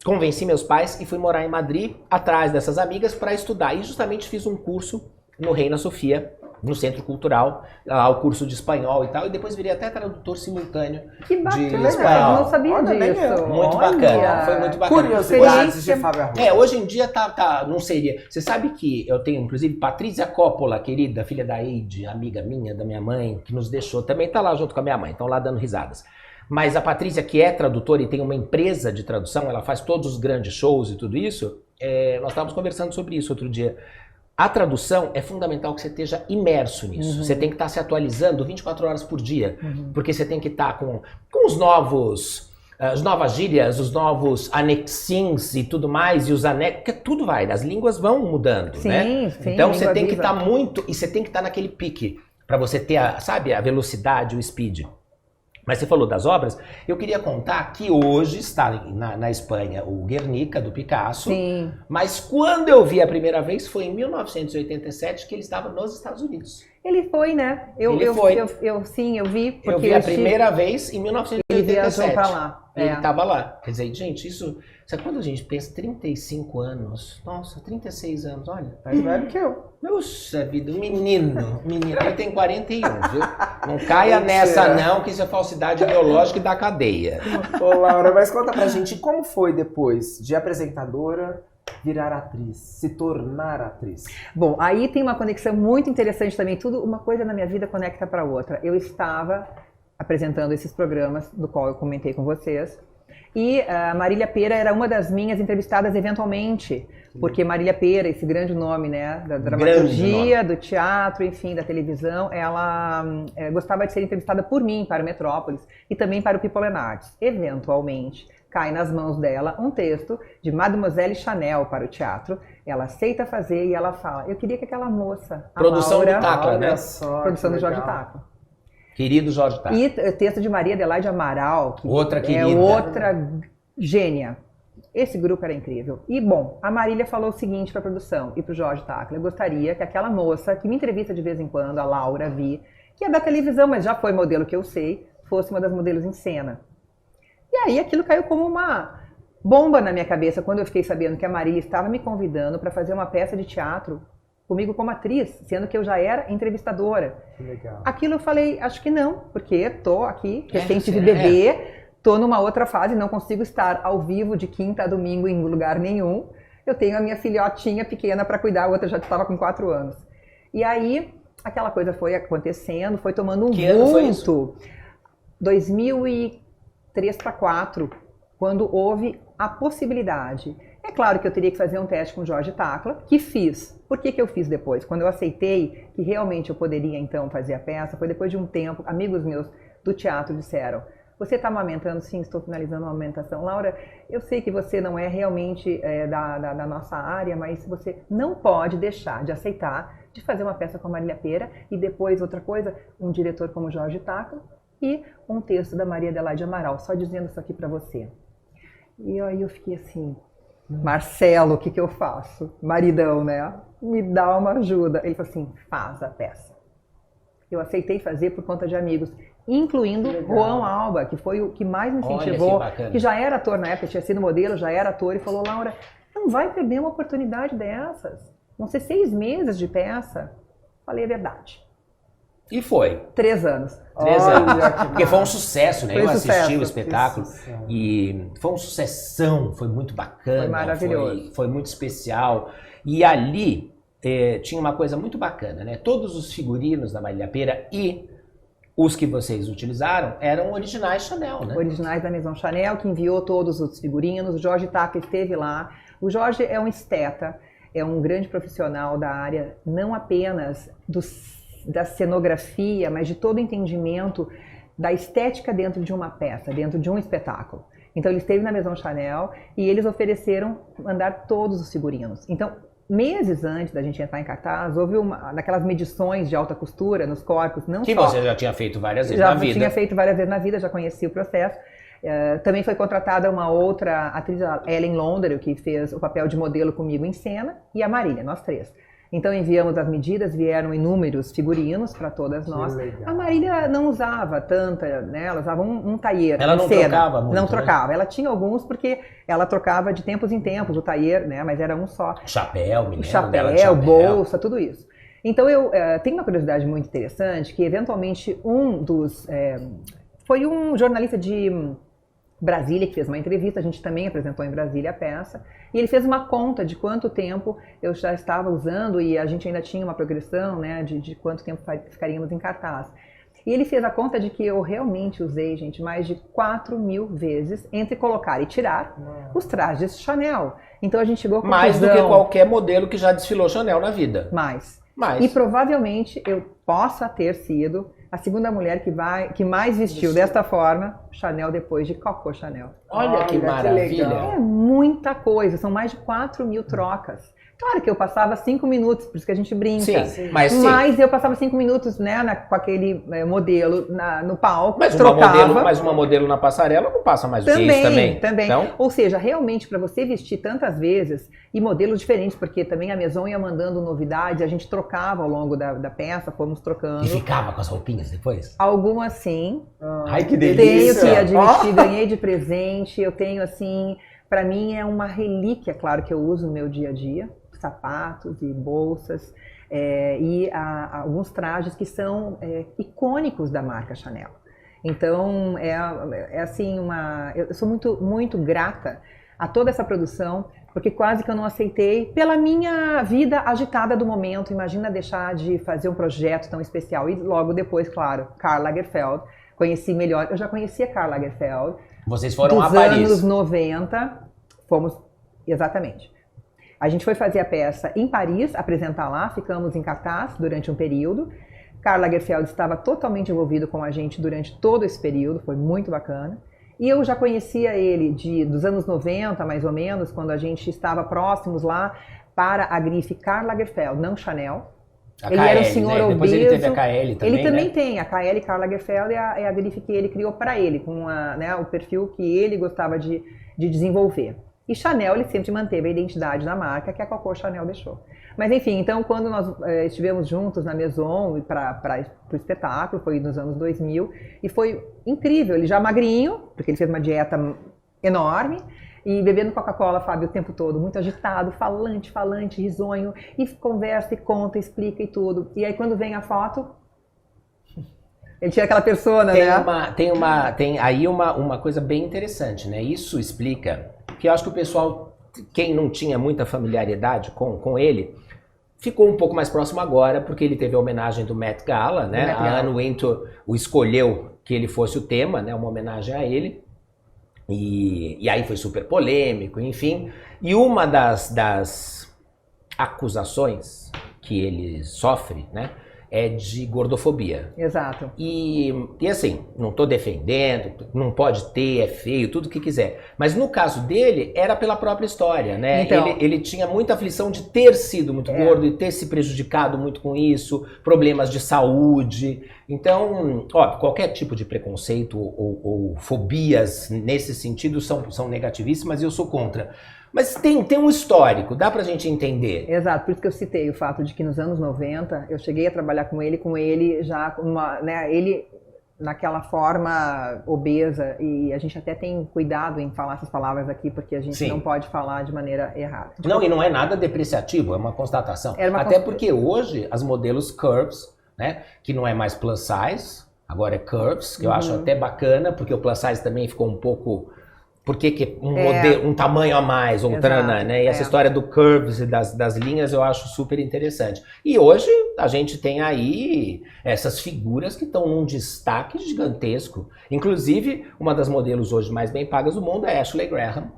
convenci meus pais e fui morar em Madrid, atrás dessas amigas, para estudar. E justamente fiz um curso no Reina Sofia, no Centro Cultural, lá o curso de espanhol e tal, e depois virei até tradutor simultâneo Que bacana, de espanhol. eu não sabia Olha, disso. Muito Olha. bacana, foi muito bacana. Curiosidades de Fábio Arruda. Hoje em dia não seria. Você sabe que eu tenho, inclusive, Patrícia Coppola, querida, filha da Eide, amiga minha, da minha mãe, que nos deixou, também tá lá junto com a minha mãe, estão lá dando risadas. Mas a Patrícia, que é tradutora e tem uma empresa de tradução, ela faz todos os grandes shows e tudo isso, nós estávamos conversando sobre isso outro dia. A tradução é fundamental que você esteja imerso nisso. Uhum. Você tem que estar se atualizando 24 horas por dia, Uhum. porque você tem que estar com os novos, as novas gírias, os novos anexins e tudo mais, e os anexos, porque tudo vai, as línguas vão mudando, Sim, né? sim, Então você língua tem que viva. estar muito, e você tem que estar naquele pique, para você ter, a velocidade, o speed. Mas você falou das obras, eu queria contar que hoje está na Espanha o Guernica, do Picasso, Sim. mas quando eu vi a primeira vez foi em 1987, que ele estava nos Estados Unidos. Ele foi, né? Ele foi. Sim, eu vi. Porque Eu vi a estive- primeira vez em Ele 1987. viajou pra lá. Ele É. estava lá. Quer dizer, gente, isso... Sabe quando a gente pensa 35 anos? Nossa, 36 anos, olha. Mais velho que eu. Nossa vida, menino. Ele tem 41, viu? Não caia Mentira. nessa não, que isso é falsidade ideológica e da cadeia. Ô, Laura, mas conta pra gente como foi depois de apresentadora virar atriz, se tornar atriz. Bom, aí tem uma conexão muito interessante também. Tudo, uma coisa na minha vida conecta para outra. Eu estava apresentando esses programas, do qual eu comentei com vocês, e a Marília Pêra era uma das minhas entrevistadas eventualmente, porque Marília Pêra, esse grande nome, né, da dramaturgia, do teatro, enfim, da televisão, ela gostava de ser entrevistada por mim para o Metrópolis e também para o People and Arts. Eventualmente, cai nas mãos dela um texto de Mademoiselle Chanel para o teatro. Ela aceita fazer e ela fala: eu queria que aquela moça, a Produção Laura, do Tacla, né? Olha só, produção que do Jorge legal. Tacla. Querido Jorge Tacla. E texto de Maria Adelaide Amaral, que Outra é querida. outra gênia. Esse grupo era incrível. E, bom, a Marília falou o seguinte para a produção e para o Jorge Tacla: eu gostaria que aquela moça, que me entrevista de vez em quando, a Laura Vi, que é da televisão, mas já foi modelo que eu sei, fosse uma das modelos em cena. E aí aquilo caiu como uma bomba na minha cabeça quando eu fiquei sabendo que a Marília estava me convidando para fazer uma peça de teatro comigo como atriz, sendo que eu já era entrevistadora. Que legal. Aquilo eu falei, acho que não, porque tô aqui, recente você de bebê, tô numa outra fase, não consigo estar ao vivo de quinta a domingo em lugar nenhum. Eu tenho a minha filhotinha pequena para cuidar, a outra já estava com 4 anos. E aí, aquela coisa foi acontecendo, foi tomando um Que ano foi isso? vulto. 2003 para 2004, quando houve a possibilidade. É claro que eu teria que fazer um teste com o Jorge Tacla, que fiz. Por que eu fiz depois? Quando eu aceitei que realmente eu poderia então fazer a peça, foi depois de um tempo, amigos meus do teatro disseram: você está amamentando? Sim, estou finalizando a amamentação. Laura, eu sei que você não é realmente da nossa área, mas você não pode deixar de aceitar de fazer uma peça com a Marília Pêra e depois outra coisa, um diretor como o Jorge Tacla e um texto da Maria Adelaide Amaral, só dizendo isso aqui para você. E aí eu fiquei assim: Marcelo, o que eu faço? Maridão, né? Me dá uma ajuda. Ele falou assim: faz a peça. Eu aceitei fazer por conta de amigos, incluindo Juan Alba, que foi o que mais me incentivou, Olha, que bacana. que já era ator na época, tinha sido modelo, já era ator, e falou: Laura, não vai perder uma oportunidade dessas. Vão ser 6 meses de peça. Falei a verdade. E foi. 3 anos. 3 Olha, anos. que Porque foi um sucesso, né? Foi Eu assisti sucesso. o espetáculo Que sucesso. e foi uma sucessão, foi muito bacana. Foi maravilhoso. Foi muito especial. E ali tinha uma coisa muito bacana, né? Todos os figurinos da Marília Pêra e os que vocês utilizaram eram originais Chanel, né? Originais da Maison Chanel, que enviou todos os figurinos. O Jorge Tacla esteve lá. O Jorge é um esteta, é um grande profissional da área, não apenas da cenografia, mas de todo o entendimento da estética dentro de uma peça, dentro de um espetáculo. Então ele esteve na Maison Chanel e eles ofereceram mandar todos os figurinos. Então, meses antes da gente entrar em cartaz, houve uma daquelas medições de alta costura nos corpos, não Que só... você já tinha feito várias vezes Já na vida. tinha feito várias vezes na vida, já conhecia o processo. Também foi contratada uma outra atriz, a Ellen Londero, que fez o papel de modelo comigo em cena, e a Marília, nós três. Então enviamos as medidas, vieram inúmeros figurinos para todas nós. A Marília não usava tanta, né? Ela usava um tailleur. Ela não trocava muito, não né? trocava. Ela tinha alguns porque ela trocava de tempos em tempos o tailleur, né? Mas era um só. Chapéu, me lembro Chapéu, dela de chapéu, bolsa, tudo isso. Então eu tenho uma curiosidade muito interessante que eventualmente foi um jornalista de Brasília, que fez uma entrevista, a gente também apresentou em Brasília a peça, e ele fez uma conta de quanto tempo eu já estava usando, e a gente ainda tinha uma progressão, né, de quanto tempo ficaríamos em cartaz. E ele fez a conta de que eu realmente usei, gente, mais de 4.000 vezes entre colocar e tirar os trajes Chanel. Então a gente chegou a conclusão... Mais do que qualquer modelo que já desfilou Chanel na vida. Mais. Mais. E provavelmente eu possa ter sido a segunda mulher que mais vestiu desta forma Chanel depois de Coco Chanel. Olha que maravilha. É muita coisa, são mais de 4.000 trocas. Claro que eu passava 5 minutos, por isso que a gente brinca. Sim, mas eu passava 5 minutos, né, com aquele modelo no palco, mas trocava. Mas uma modelo na passarela não passa mais do que isso também. Então... Ou seja, realmente, para você vestir tantas vezes, e modelos diferentes, porque também a Maison ia mandando novidades, a gente trocava ao longo da peça, fomos trocando. E ficava com as roupinhas depois? Algumas sim. Ai, que delícia! Tenho que admitir, ganhei de presente, eu tenho assim, para mim é uma relíquia, claro, que eu uso no meu dia a dia. Sapatos e bolsas e alguns trajes que são icônicos da marca Chanel. Então é assim eu sou muito muito grata a toda essa produção, porque quase que eu não aceitei pela minha vida agitada do momento. Imagina deixar de fazer um projeto tão especial. E logo depois, claro, Karl Lagerfeld, conheci melhor. Eu já conhecia Karl Lagerfeld. Vocês foram a Paris. Dos anos Paris. 90, fomos exatamente. A gente foi fazer a peça em Paris, apresentar lá, ficamos em cartaz durante um período. Karl Lagerfeld estava totalmente envolvido com a gente durante todo esse período, foi muito bacana. E eu já conhecia ele dos anos 90, mais ou menos, quando a gente estava próximos lá para a grife Karl Lagerfeld, não Chanel. A ele KL, era um senhor né? obeso. Depois ele teve a KL também, ele também né? tem, a KL Karl Lagerfeld é a grife que ele criou para ele, com o perfil que ele gostava de desenvolver. E Chanel, ele sempre manteve a identidade da marca que a Coco Chanel deixou. Mas enfim, então quando nós estivemos juntos na Maison para o espetáculo, foi nos anos 2000, e foi incrível, ele já magrinho, porque ele fez uma dieta enorme, e bebendo Coca-Cola, Fábio, o tempo todo, muito agitado, falante, risonho, e conversa, e conta, explica e tudo. E aí quando vem a foto, ele tinha aquela persona, né? Tem aí uma coisa bem interessante, né? Isso explica que eu acho que o pessoal, quem não tinha muita familiaridade com ele, ficou um pouco mais próximo agora, porque ele teve a homenagem do Met Gala, né? A Anne Wintour o escolheu que ele fosse o tema, né? Uma homenagem a ele. E aí foi super polêmico, enfim. E uma das acusações que ele sofre, né? É de gordofobia. Exato. E assim, não estou defendendo, não pode ter, é feio, tudo o que quiser. Mas no caso dele, era pela própria história, né? Então, ele tinha muita aflição de ter sido muito gordo e ter se prejudicado muito com isso, problemas de saúde. Então, óbvio, qualquer tipo de preconceito ou fobias nesse sentido são negativíssimas e eu sou contra. Mas tem um histórico, dá pra gente entender. Exato, por isso que eu citei o fato de que nos anos 90 eu cheguei a trabalhar com ele já, ele naquela forma obesa, e a gente até tem cuidado em falar essas palavras aqui, porque a gente não pode falar de maneira errada. Não, e não é nada depreciativo, é uma constatação. Até porque hoje as modelos curves, né, que não é mais plus size, agora é curves, que eu acho até bacana, porque o plus size também ficou um pouco... Por que um tamanho a mais, né? E essa história do curves e das linhas eu acho super interessante. E hoje a gente tem aí essas figuras que estão num destaque gigantesco. Inclusive, uma das modelos hoje mais bem pagas do mundo é Ashley Graham,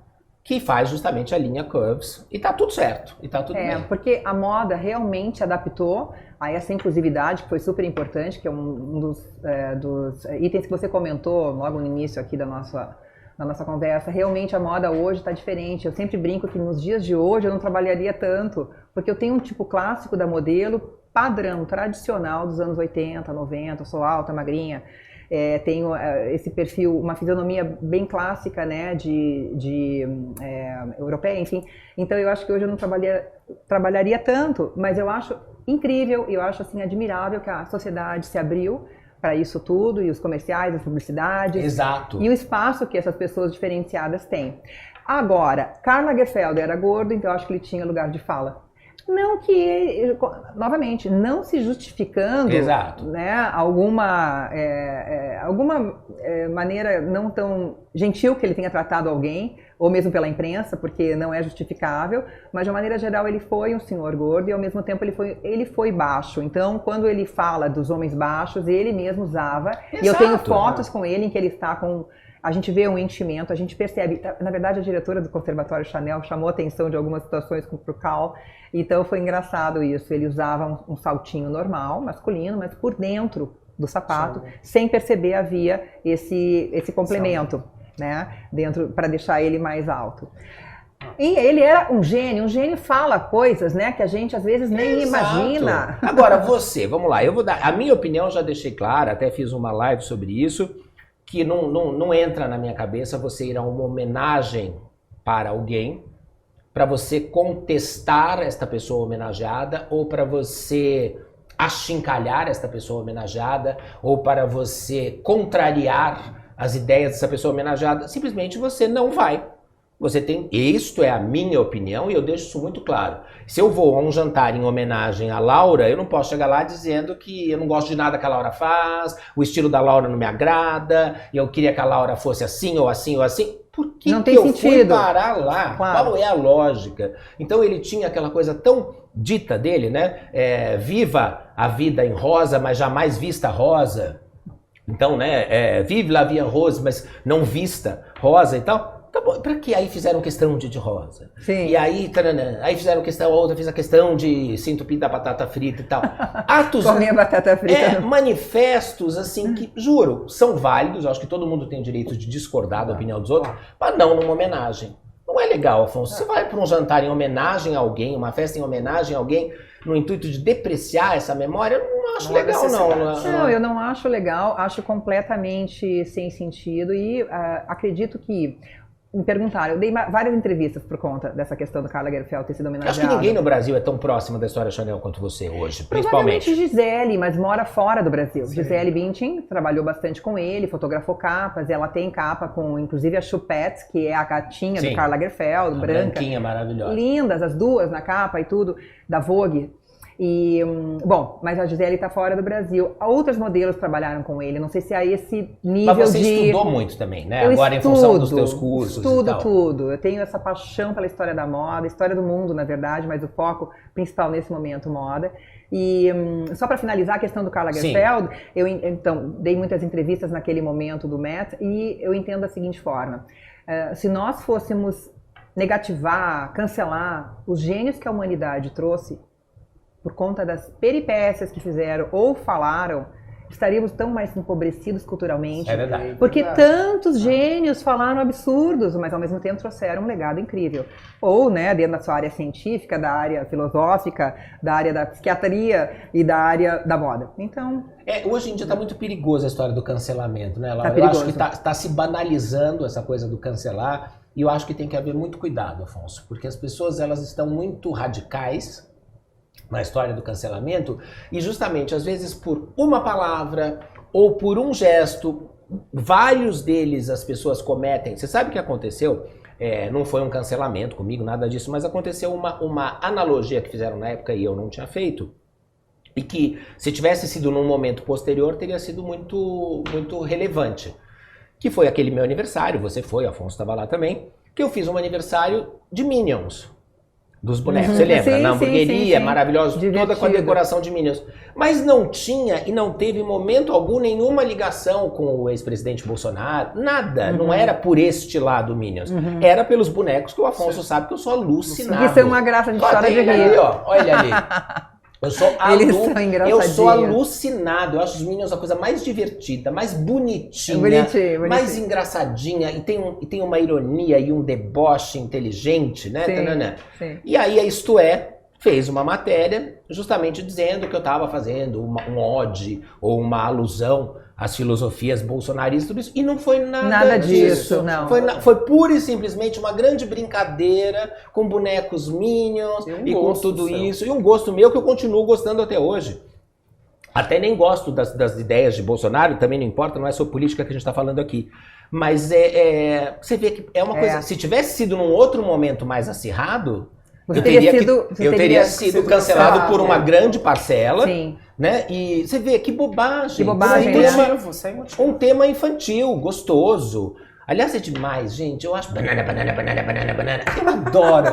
que faz justamente a linha curves. E tá tudo certo, e tá tudo bem. Porque a moda realmente adaptou a essa inclusividade, que foi super importante, que é um dos itens que você comentou logo no início aqui na nossa conversa. Realmente a moda hoje está diferente. Eu sempre brinco que nos dias de hoje eu não trabalharia tanto, porque eu tenho um tipo clássico da modelo, padrão, tradicional dos anos 80, 90, sou alta, magrinha. tenho esse perfil, uma fisionomia bem clássica, né, europeia, enfim. Então eu acho que hoje eu não trabalharia tanto, mas eu acho incrível, eu acho assim admirável que a sociedade se abriu para isso tudo, e os comerciais, as publicidades. Exato. E o espaço que essas pessoas diferenciadas têm. Agora, Karl Lagerfeld era gordo, então eu acho que ele tinha lugar de fala. Não que, novamente, não se justificando, Exato. né, alguma maneira não tão gentil que ele tenha tratado alguém, ou mesmo pela imprensa, porque não é justificável, mas de uma maneira geral ele foi um senhor gordo e ao mesmo tempo ele foi baixo. Então, quando ele fala dos homens baixos, ele mesmo usava. Exato. E eu tenho fotos com ele em que ele está com... A gente vê um enchimento, a gente percebe... Na verdade, a diretora do Conservatório Chanel chamou a atenção de algumas situações para o Karl. Então, foi engraçado isso. Ele usava um saltinho normal, masculino, mas por dentro do sapato, sem perceber, havia esse complemento, né, dentro, para deixar ele mais alto. E ele era um gênio fala coisas, né, que a gente às vezes nem imagina. Agora você, vamos lá, eu vou dar, a minha opinião já deixei clara, até fiz uma live sobre isso, que não entra na minha cabeça você ir a uma homenagem para alguém, para você contestar esta pessoa homenageada, ou para você achincalhar esta pessoa homenageada, ou para você contrariar as ideias dessa pessoa homenageada. Simplesmente você não vai. Você tem... Isto é a minha opinião e eu deixo isso muito claro. Se eu vou a um jantar em homenagem à Laura, eu não posso chegar lá dizendo que eu não gosto de nada que a Laura faz, o estilo da Laura não me agrada, eu queria que a Laura fosse assim ou assim ou assim. Por que, não que tem eu sentido. fui parar lá? Claro. Qual é a lógica? Então ele tinha aquela coisa tão dita dele, né? Viva a vida em rosa, mas jamais vista rosa. Então, né? Vive la vie en rose, mas não vista rosa e tal. Tá bom, pra que aí fizeram questão de rosa? Sim. E aí, aí fizeram questão, a outra fez a questão de se entupir da batata frita e tal. Atos... Comer batata frita. Manifestos, assim, que, juro, são válidos, eu acho que todo mundo tem direito de discordar da opinião dos outros, mas não numa homenagem. Não é legal, Afonso. Você vai para um jantar em homenagem a alguém, uma festa em homenagem a alguém, no intuito de depreciar essa memória, eu não acho legal, não. Não, eu não acho legal, acho completamente sem sentido e acredito que... Me perguntaram, eu dei várias entrevistas por conta dessa questão do Karl Lagerfeld ter sido homenageado. Acho que ninguém no Brasil é tão próximo da história Chanel quanto você hoje, principalmente. Provavelmente Gisele, mas mora fora do Brasil. Sim. Gisele Bündchen trabalhou bastante com ele, fotografou capas, ela tem capa com, inclusive, a Chupette, que é a gatinha do Karl Lagerfeld, branca. Branquinha, maravilhosa. Lindas, as duas na capa e tudo, da Vogue. E, bom, mas a Gisele está fora do Brasil. Outros modelos trabalharam com ele, não sei se há esse nível de... Mas você estudou muito também, né? Eu agora estudo, em função dos teus cursos estudo e tal. tudo. Eu tenho essa paixão pela história da moda, história do mundo, na verdade, mas o foco principal nesse momento, moda. E só para finalizar a questão do Karl Lagerfeld, eu então dei muitas entrevistas naquele momento do Met e eu entendo da seguinte forma. Se nós fôssemos negativar, cancelar os gênios que a humanidade trouxe, por conta das peripécias que fizeram ou falaram, estaríamos tão mais empobrecidos culturalmente. É verdade. Porque tantos gênios falaram absurdos, mas ao mesmo tempo trouxeram um legado incrível. Ou, né, dentro da sua área científica, da área filosófica, da área da psiquiatria e da área da moda. Então... Hoje em dia está muito perigoso a história do cancelamento, né, Laura? Tá perigoso. Eu acho que está se banalizando essa coisa do cancelar e eu acho que tem que haver muito cuidado, Afonso, porque as pessoas elas estão muito radicais na história do cancelamento e justamente às vezes por uma palavra ou por um gesto, vários deles as pessoas cometem. Você sabe o que aconteceu? Não foi um cancelamento comigo, nada disso, mas aconteceu uma analogia que fizeram na época e eu não tinha feito e que se tivesse sido num momento posterior teria sido muito, muito relevante, que foi aquele meu aniversário, você foi, Afonso estava lá também, que eu fiz um aniversário de Minions. Dos bonecos, você lembra? Sim, na hamburgueria, sim. maravilhoso, Divertido. toda com a decoração de Minions. Mas não tinha e não teve em momento algum nenhuma ligação com o ex-presidente Bolsonaro, nada. Não era por este lado Minions. Era pelos bonecos que o Afonso sabe que eu sou alucinado. Isso é uma graça, a gente chora de rir. Ali, ó, olha ali. Eu sou, Eles são engraçadinhos. eu sou alucinado, eu acho os Minions a coisa mais divertida, mais bonitinha, Bonitinho. mais engraçadinha, e tem uma ironia e um deboche inteligente, né? Sim, sim. E aí a Isto fez uma matéria justamente dizendo que eu estava fazendo um ode ou uma alusão às filosofias bolsonaristas, tudo isso, e não foi nada disso. Não. Foi pura e simplesmente uma grande brincadeira com bonecos Minions e com tudo isso, e um gosto meu que eu continuo gostando até hoje. Até nem gosto das ideias de Bolsonaro, também não importa, não é sobre política que a gente está falando aqui. Mas você vê que é uma coisa, se tivesse sido num outro momento mais acirrado, eu teria sido cancelado por uma grande parcela. Sim. Né? E você vê que bobagem. Que bobagem, um tema infantil, gostoso. Aliás, é demais, gente. Eu acho banana. Eu adoro.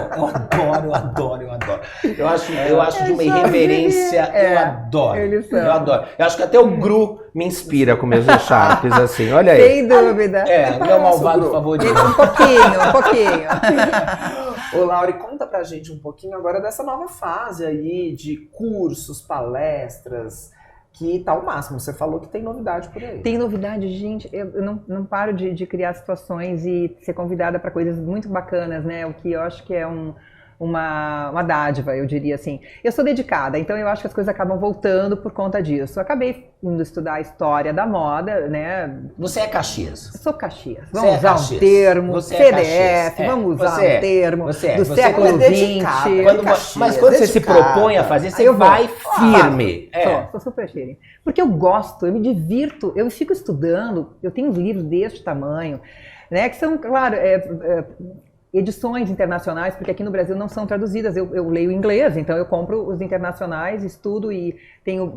Eu acho de uma irreverência. Eu adoro. Eu acho que até o Gru me inspira com meus echarpes, assim. Olha aí. Sem dúvida. Meu malvado favorito. Um pouquinho. Ô, Lauri, conta pra gente um pouquinho agora dessa nova fase aí de cursos, palestras, que tá ao máximo. Você falou que tem novidade por aí. Tem novidade, gente. Eu não paro de criar situações e ser convidada para coisas muito bacanas, né? O que eu acho que é uma dádiva, eu diria assim. Eu sou dedicada, então eu acho que as coisas acabam voltando por conta disso. Eu acabei indo estudar a história da moda, né? Você é Caxias. Eu sou Caxias. Vamos usar um termo, CDF, vamos usar um termo do século XX. Mas quando você se propõe a fazer, você vai firme. Sou super firme. Porque eu gosto, eu me divirto, eu fico estudando, eu tenho livros deste tamanho, né? Que são, claro, edições internacionais, porque aqui no Brasil não são traduzidas. Eu leio em inglês, então eu compro os internacionais, estudo e tenho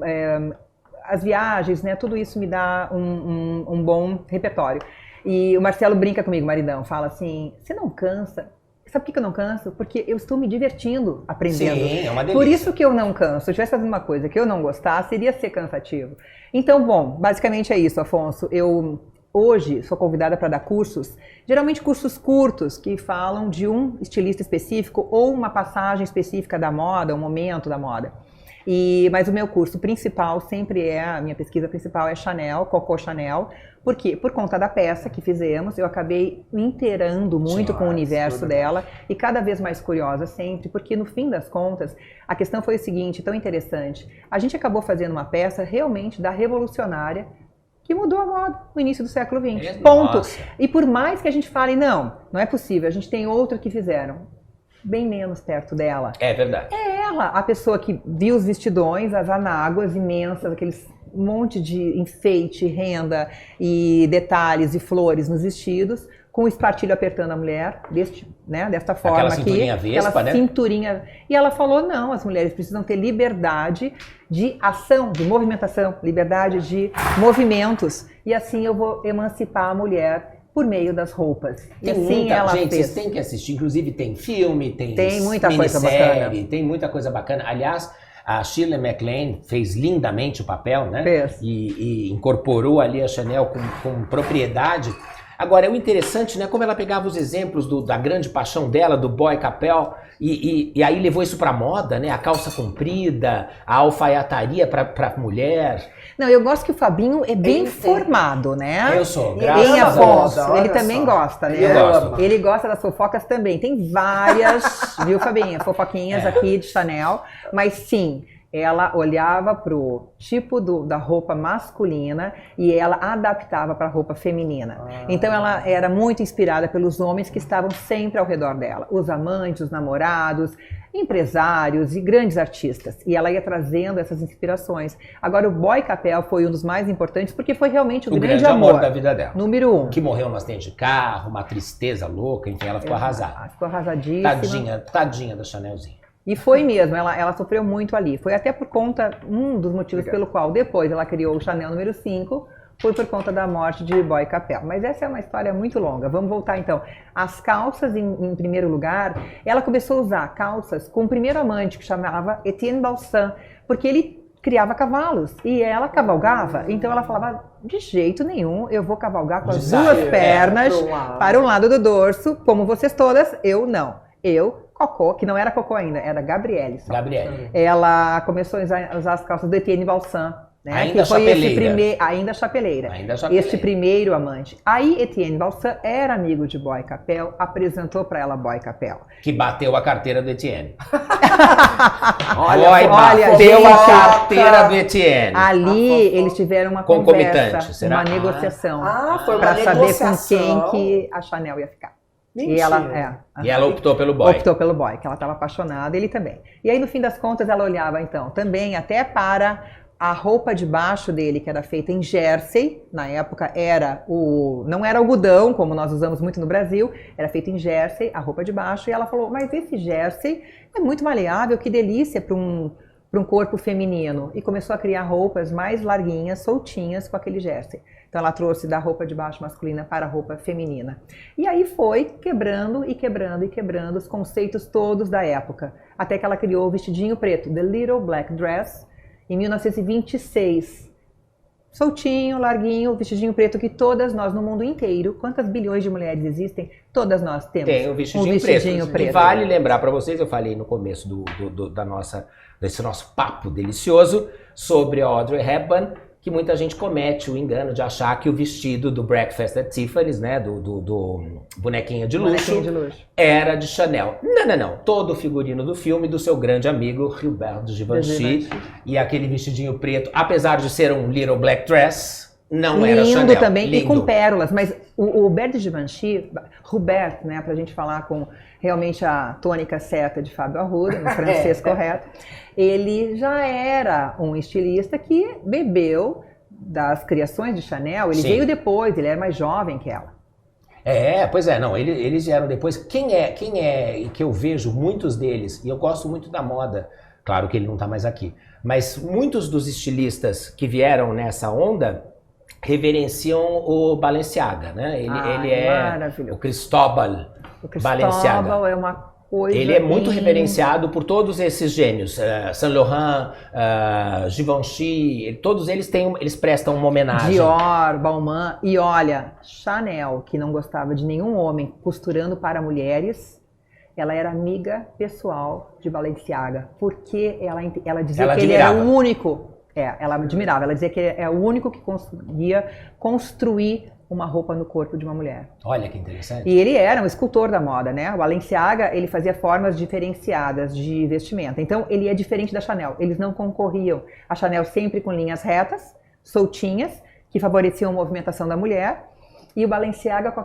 as viagens, né? Tudo isso me dá um bom repertório. E o Marcelo brinca comigo, maridão, fala assim, você não cansa? Sabe por que eu não canso? Porque eu estou me divertindo aprendendo. Sim, é uma delícia. Por isso que eu não canso. Se eu estivesse fazendo uma coisa que eu não gostasse, iria ser cansativo. Então, bom, basicamente é isso, Afonso. Eu hoje sou convidada para dar cursos, geralmente cursos curtos, que falam de um estilista específico ou uma passagem específica da moda, um momento da moda. Mas o meu curso principal sempre a minha pesquisa principal é Chanel, Coco Chanel. Por quê? Por conta da peça que fizemos, eu acabei me inteirando muito com o universo dela e cada vez mais curiosa sempre, porque no fim das contas, a questão foi o seguinte, tão interessante. A gente acabou fazendo uma peça realmente da revolucionária que mudou a moda no início do século XX. Ponto. Nossa. E por mais que a gente fale, não é possível, a gente tem outro que fizeram bem menos perto dela. É verdade. É ela, a pessoa que viu os vestidões, as anáguas imensas, aqueles monte de enfeite, renda e detalhes e flores nos vestidos, com o espartilho apertando a mulher, desta forma aquela cinturinha aqui. vespa, aquela né? cinturinha. E ela falou, não, as mulheres precisam ter liberdade de ação, de movimentação, liberdade de movimentos. E assim eu vou emancipar a mulher por meio das roupas. E assim ela fez. Gente, vocês têm que assistir. Inclusive tem filme, tem muita coisa bacana. Tem muita coisa bacana. Aliás, a Shirley MacLaine fez lindamente o papel, né? Fez. E incorporou ali a Chanel com propriedade. Agora, é o interessante, né? Como ela pegava os exemplos da grande paixão dela, do boy capel, e aí levou isso pra moda, né? A calça comprida, a alfaiataria pra mulher. Não, eu gosto que o Fabinho é bem formado, né? Eu sou, graças Em a Afonso, Deus. ele também gosta, né? Eu gosto. Ele gosta das fofocas também. Tem várias, viu, Fabinho? Fofoquinhas aqui de Chanel. Mas sim, ela olhava pro tipo da roupa masculina e ela adaptava para a roupa feminina. Então ela era muito inspirada pelos homens que estavam sempre ao redor dela. Os amantes, os namorados, empresários e grandes artistas. E ela ia trazendo essas inspirações. Agora o boy capel foi um dos mais importantes porque foi realmente o grande amor da vida dela. Número 1. Que morreu num acidente de carro, uma tristeza louca, enfim, ela ficou arrasada. Ficou arrasadíssima. Tadinha da Chanelzinha. E foi mesmo, ela sofreu muito ali. Foi até por conta, um dos motivos pelo qual depois ela criou o Chanel número 5, foi por conta da morte de Boy Capel. Mas essa é uma história muito longa. Vamos voltar então. As calças, em primeiro lugar, ela começou a usar calças com o primeiro amante, que chamava Etienne Balsan, porque ele criava cavalos e ela cavalgava. Então ela falava, de jeito nenhum, eu vou cavalgar com as duas pernas para um lado do dorso, como vocês todas, eu não. Cocô, que não era Cocô ainda, era Gabriele. Gabriele. Ela começou a usar as calças do Etienne Balsan, Né? Ainda que foi chapeleira. ainda chapeleira. Ainda chapeleira. Este primeiro amante. Aí Etienne Balsan era amigo de Boy Capel, apresentou para ela Boy Capel. Que bateu a carteira do Etienne. Olha, bateu a gente, carteira do Etienne. Ali eles tiveram uma Concomitante, conversa, será? uma negociação. Foi uma para saber com negociação. quem que a Chanel ia ficar. Mentira. E ela optou pelo boy. Optou pelo boy, que ela estava apaixonada, ele também. E aí, no fim das contas, ela olhava, então, também até para a roupa de baixo dele, que era feita em jersey. Na época, não era algodão, como nós usamos muito no Brasil. Era feita em jersey, a roupa de baixo. E ela falou, mas esse jersey é muito maleável, que delícia para um corpo feminino. E começou a criar roupas mais larguinhas, soltinhas, com aquele jersey. Então ela trouxe da roupa de baixo masculina para a roupa feminina. E aí foi quebrando e quebrando e quebrando os conceitos todos da época. Até que ela criou o vestidinho preto, The Little Black Dress, em 1926. Soltinho, larguinho, vestidinho preto que todas nós no mundo inteiro, quantas bilhões de mulheres existem, todas nós temos Tem o vestidinho preto. E vale lembrar para vocês, eu falei no começo desse nosso papo delicioso sobre a Audrey Hepburn, que muita gente comete o engano de achar que o vestido do Breakfast at Tiffany's, né, do bonequinho de luxo, era de Chanel. Não. Todo o figurino do filme do seu grande amigo Hubert de Givenchy. E aquele vestidinho preto, apesar de ser um little black dress, não era Chanel. Lindo também, e com pérolas. Mas o Hubert de Givenchy, Hubert, né, pra gente falar com realmente a tônica certa de Fábio Arruda, no francês correto, ele já era um estilista que bebeu das criações de Chanel. Ele veio depois, ele era mais jovem que ela. Pois é, não, eles vieram depois. Quem é, que eu vejo muitos deles, e eu gosto muito da moda, claro que ele não tá mais aqui, mas muitos dos estilistas que vieram nessa onda reverenciam o Balenciaga, né? Ele é o Cristóbal Balenciaga. É uma coisa. Ele é muito reverenciado por todos esses gênios, Saint Laurent, Givenchy, todos eles prestam uma homenagem. Dior, Balmain, e olha, Chanel, que não gostava de nenhum homem costurando para mulheres, ela era amiga pessoal de Balenciaga, porque ela dizia que ele era o único. Ela admirava, ela dizia que é o único que conseguia construir uma roupa no corpo de uma mulher. Olha que interessante. E ele era um escultor da moda, né? O Balenciaga, ele fazia formas diferenciadas de vestimenta. Então, ele é diferente da Chanel. Eles não concorriam. A Chanel sempre com linhas retas, soltinhas, que favoreciam a movimentação da mulher. E o Balenciaga com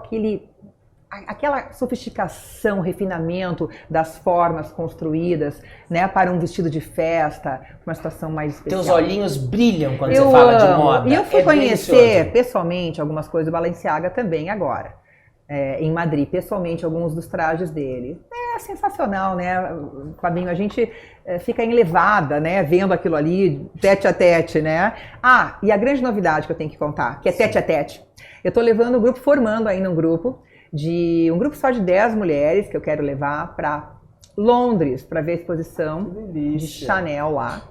aquela sofisticação, refinamento das formas construídas, né, para um vestido de festa, uma situação mais especial. Teus olhinhos brilham quando você fala de moda. E eu fui conhecer pessoalmente algumas coisas do Balenciaga também agora, em Madrid, pessoalmente alguns dos trajes dele. É sensacional, né, Fabinho? A gente fica enlevada, né, vendo aquilo ali, tete a tete, né? E a grande novidade que eu tenho que contar, que é tete a tete. Eu tô levando o grupo, formando ainda um grupo só de 10 mulheres que eu quero levar para Londres para ver a exposição de Chanel lá.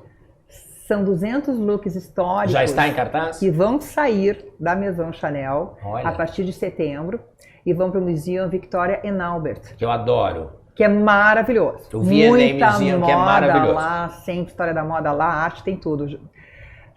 São 200 looks históricos. Já está em cartaz? Que vão sair da Maison Chanel a partir de setembro e vão para o Museum Victoria and Albert. Que eu adoro. Que é maravilhoso. O V&A Museum, que é maravilhoso. Lá, sempre história da moda lá, arte, tem tudo.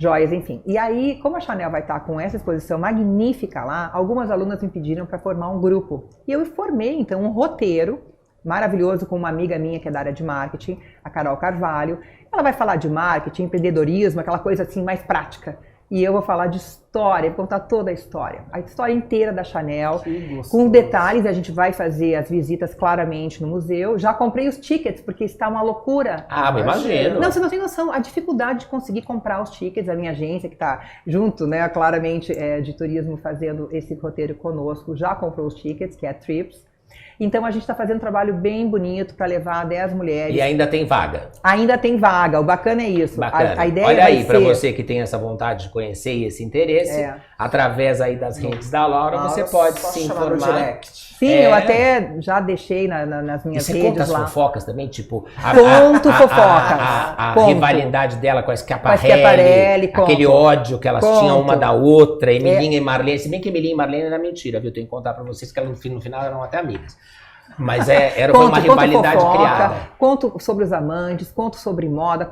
Joias, enfim. E aí, como a Chanel vai estar com essa exposição magnífica lá, algumas alunas me pediram para formar um grupo. E eu formei, então, um roteiro maravilhoso com uma amiga minha que é da área de marketing, a Carol Carvalho. Ela vai falar de marketing, empreendedorismo, aquela coisa assim mais prática. E eu vou falar de história, vou contar toda a história inteira da Chanel, com detalhes. A gente vai fazer as visitas claramente no museu. Já comprei os tickets, porque está uma loucura. Me imagino. Não, você não tem noção, a dificuldade de conseguir comprar os tickets. A minha agência, que está junto, né, claramente, de turismo, fazendo esse roteiro conosco, já comprou os tickets, que é a Trips. Então a gente está fazendo um trabalho bem bonito para levar 10 mulheres. E ainda tem vaga? Ainda tem vaga, o bacana é isso. Bacana. A ideia Olha aí, para ser... você que tem essa vontade de conhecer e esse interesse, através aí das redes da Laura, você pode se informar. Sim, eu até já deixei nas minhas redes lá. E você conta as fofocas também? Tipo, conto fofocas. A rivalidade dela com a Schiaparelli, aquele ódio que elas tinham uma da outra, Emilinha e Marlene. Se bem que Emilinha e Marlene era mentira, viu? Tenho que contar para vocês que elas no final eram até amigas. Mas foi uma rivalidade criada. Conto sobre os amantes, conto sobre moda,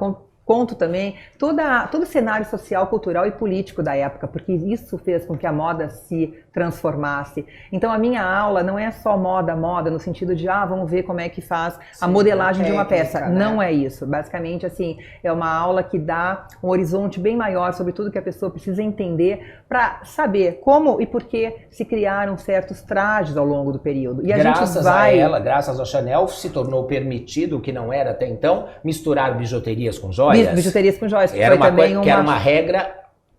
conto também todo o cenário social, cultural e político da época, porque isso fez com que a moda se transformasse. Então a minha aula não é só moda no sentido de, vamos ver como é que faz a modelagem de uma peça. Né? Não é isso. Basicamente, assim, é uma aula que dá um horizonte bem maior sobre tudo que a pessoa precisa entender para saber como e por que se criaram certos trajes ao longo do período. E graças a ela, graças ao Chanel, se tornou permitido, o que não era até então, misturar bijuterias com joias. Bijuterias com joias. Que era uma regra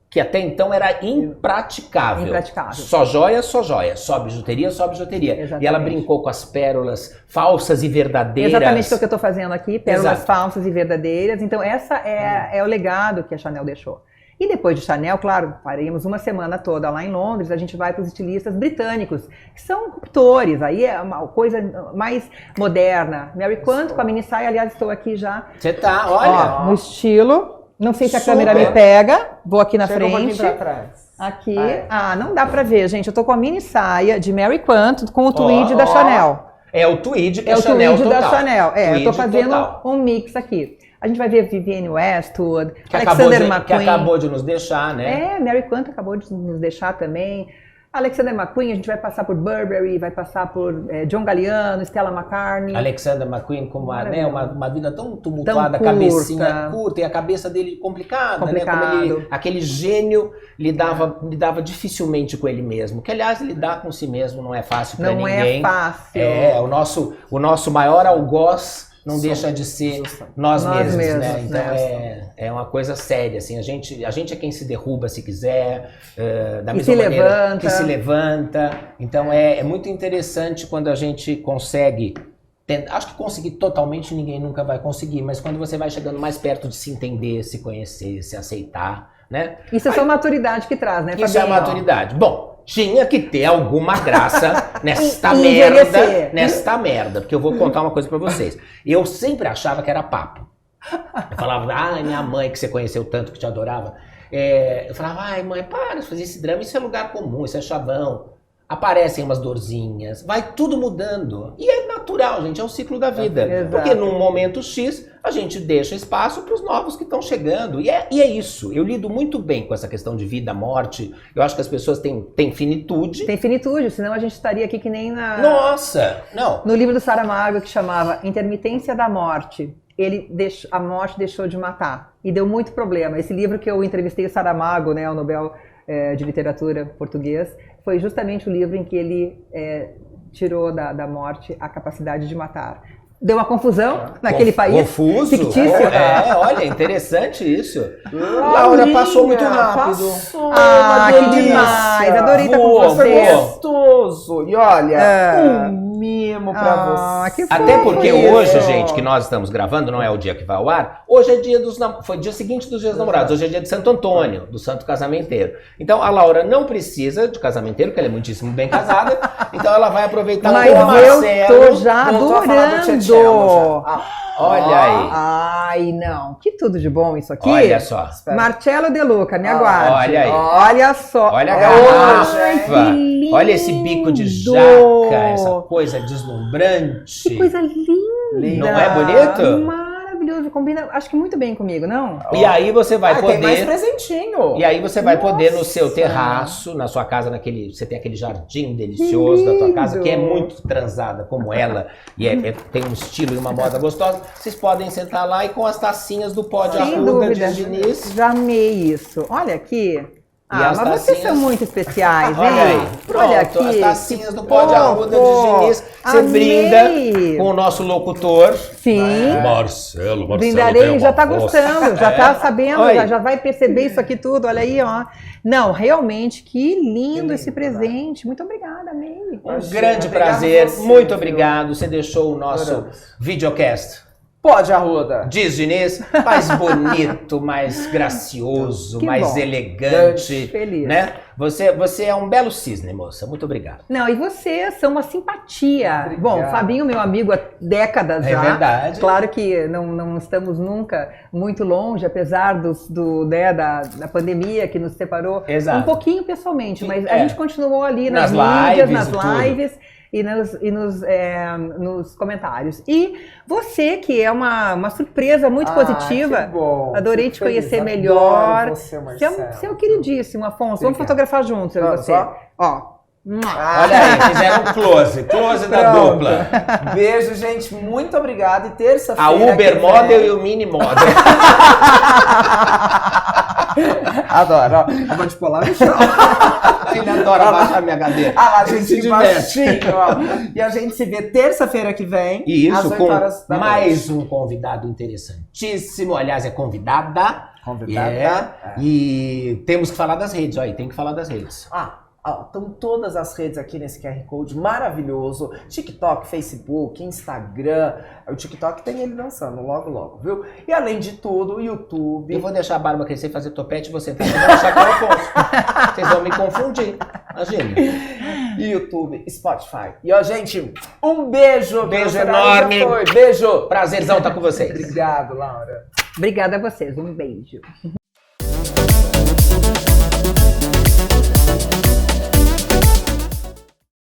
que até então era impraticável. Só joia, só bijuteria, só bijuteria. Exatamente. E ela brincou com as pérolas falsas e verdadeiras. Exatamente o que eu estou fazendo aqui, pérolas falsas e verdadeiras. Então essa é o legado que a Chanel deixou. E depois de Chanel, claro, faremos uma semana toda lá em Londres, a gente vai para os estilistas britânicos, que são ruptores, aí é uma coisa mais moderna. Mary Quant, com a mini saia, aliás, estou aqui já. Você tá, olha. No estilo, não sei se a câmera me pega, vou aqui na Chega frente. Um pouquinho pra trás. Aqui, não dá pra ver, gente, eu tô com a mini saia de Mary Quant, com o tweed da Chanel. É o tweed que é a Chanel total. É o tweed da Chanel, tweed eu tô fazendo total. um mix aqui. A gente vai ver Vivienne Westwood, que Alexander McQueen. Que acabou de nos deixar, né? Mary Quant acabou de nos deixar também. Alexander McQueen, a gente vai passar por Burberry, vai passar por John Galliano, Stella McCartney. Alexander McQueen com uma vida tão tumultuada, tão cabecinha curta, e a cabeça dele complicada, né? Como aquele gênio lidava dificilmente com ele mesmo. Que, aliás, lidar com si mesmo não é fácil para ninguém. Não é fácil. O nosso maior algoz não deixa de ser nós mesmos, né? Então é uma coisa séria, assim, a gente é quem se derruba se quiser, da mesma maneira que se levanta. Então é muito interessante quando a gente consegue, acho que conseguir totalmente ninguém nunca vai conseguir, mas quando você vai chegando mais perto de se entender, se conhecer, se aceitar, né? Isso é só maturidade que traz, né, Fabiano? Isso é a maturidade. Bom, tinha que ter alguma graça nesta merda, porque eu vou contar uma coisa pra vocês. Eu sempre achava que era papo. Eu falava, minha mãe que você conheceu tanto, que te adorava. Eu falava, mãe, para de fazer esse drama, isso é lugar comum, isso é chavão. Aparecem umas dorzinhas, vai tudo mudando. E é natural, gente, é o ciclo da vida. Exato. Porque num momento X, a gente deixa espaço para os novos que estão chegando. E é isso. Eu lido muito bem com essa questão de vida, morte. Eu acho que as pessoas têm finitude. Tem finitude, senão a gente estaria aqui que nem Nossa! Não. No livro do Saramago, que chamava Intermitência da Morte. A morte deixou de matar. E deu muito problema. Esse livro que eu entrevistei o Saramago, né, o Nobel de Literatura português, foi justamente o livro em que ele tirou da morte a capacidade de matar. Deu uma confusão naquele país confuso. fictício. Olha, interessante isso. Laura, passou muito rápido. Que demais. Adorei estar com você. Gostoso. E olha, um mimo pra você. Até porque hoje, gente, que nós estamos gravando, não é o dia que vai ao ar, hoje é dia foi dia seguinte dos Dias dos Namorados, hoje é dia de Santo Antônio, do Santo Casamenteiro. Então a Laura não precisa de casamenteiro, porque ela é muitíssimo bem casada, então ela vai aproveitar Mas o Marcelo. eu tô já adorando. Olha aí. Ai, não. Que tudo de bom isso aqui. Olha só. Marcello De Luca, me aguarde. Olha aí. Olha só. Olha a garrafa. Olha esse bico de jaca, essa coisa deslumbrante. Que coisa linda. Não é bonito? Maravilhoso. Combina, acho que muito bem comigo, não? E aí você vai poder... Tem mais presentinho. E aí você vai poder no seu terraço, na sua casa, você tem aquele jardim delicioso da tua casa, que é muito transada como ela, e tem um estilo e uma moda gostosa. Vocês podem sentar lá e com as tacinhas do pó de arruda de Diniz. Já amei isso. Olha aqui. Mas tacinhas... vocês são muito especiais, hein? Olha aí. Pronto, olha aqui. As tacinhas do pó de arruda de Diniz. Você brinda com o nosso locutor. Sim. Marcelo. Brindarei, já tá gostando, já tá sabendo, já vai perceber isso aqui tudo. Olha aí, ó. Não, realmente, que lindo esse presente. Muito obrigada, amei. Um grande prazer. Muito obrigado. Você deixou o nosso videocast. Pó de arruda. Diz Diniz, mais bonito, mais gracioso, que mais bom. Elegante. Feliz. Né? Você é um belo cisne, moça. Muito obrigado. Não, e vocês são uma simpatia. Obrigado. Bom, Fabinho, meu amigo há décadas já. É verdade. Claro que não estamos nunca muito longe, apesar da pandemia que nos separou. Exato. Um pouquinho pessoalmente, mas a gente continuou ali nas lives, nas lives. e nos comentários. E você, que é uma surpresa muito positiva, que bom. adorei Fico te conhecer feliz. melhor. Adoro você, Marcelo. Você é o queridíssimo, Afonso. Vamos Obrigado. fotografar juntos, eu e Vamos, você. Ó. Olha aí, fizeram um close da Pronto. dupla. Beijo, gente. Muito obrigado. E terça-feira. A Uber que Model vem- e o Mini Model. Adoro. Ó. Eu vou te pular no chão. Ele adora baixar minha cadeira. Ah lá, Ele gente, se diverte. baixinho, ó. E a gente se vê terça-feira que vem. E às isso 8 horas com da mais um convidado interessantíssimo. Aliás, é convidada. Convidada. É. E temos que falar das redes. Olha aí, tem que falar das redes. Estão todas as redes aqui nesse QR Code maravilhoso. TikTok, Facebook, Instagram. O TikTok tem ele dançando logo, viu? E além de tudo, o YouTube. Eu vou deixar a barba crescer e fazer topete e você tá? Você vai achar que é o Afonso. Vocês vão me confundir. Imagina. YouTube, Spotify. E ó, gente, um beijo. Beijo Nosso horário já enorme. foi. Beijo. Prazerzão estar com vocês. Obrigado, Laura. Obrigada a vocês. Um beijo.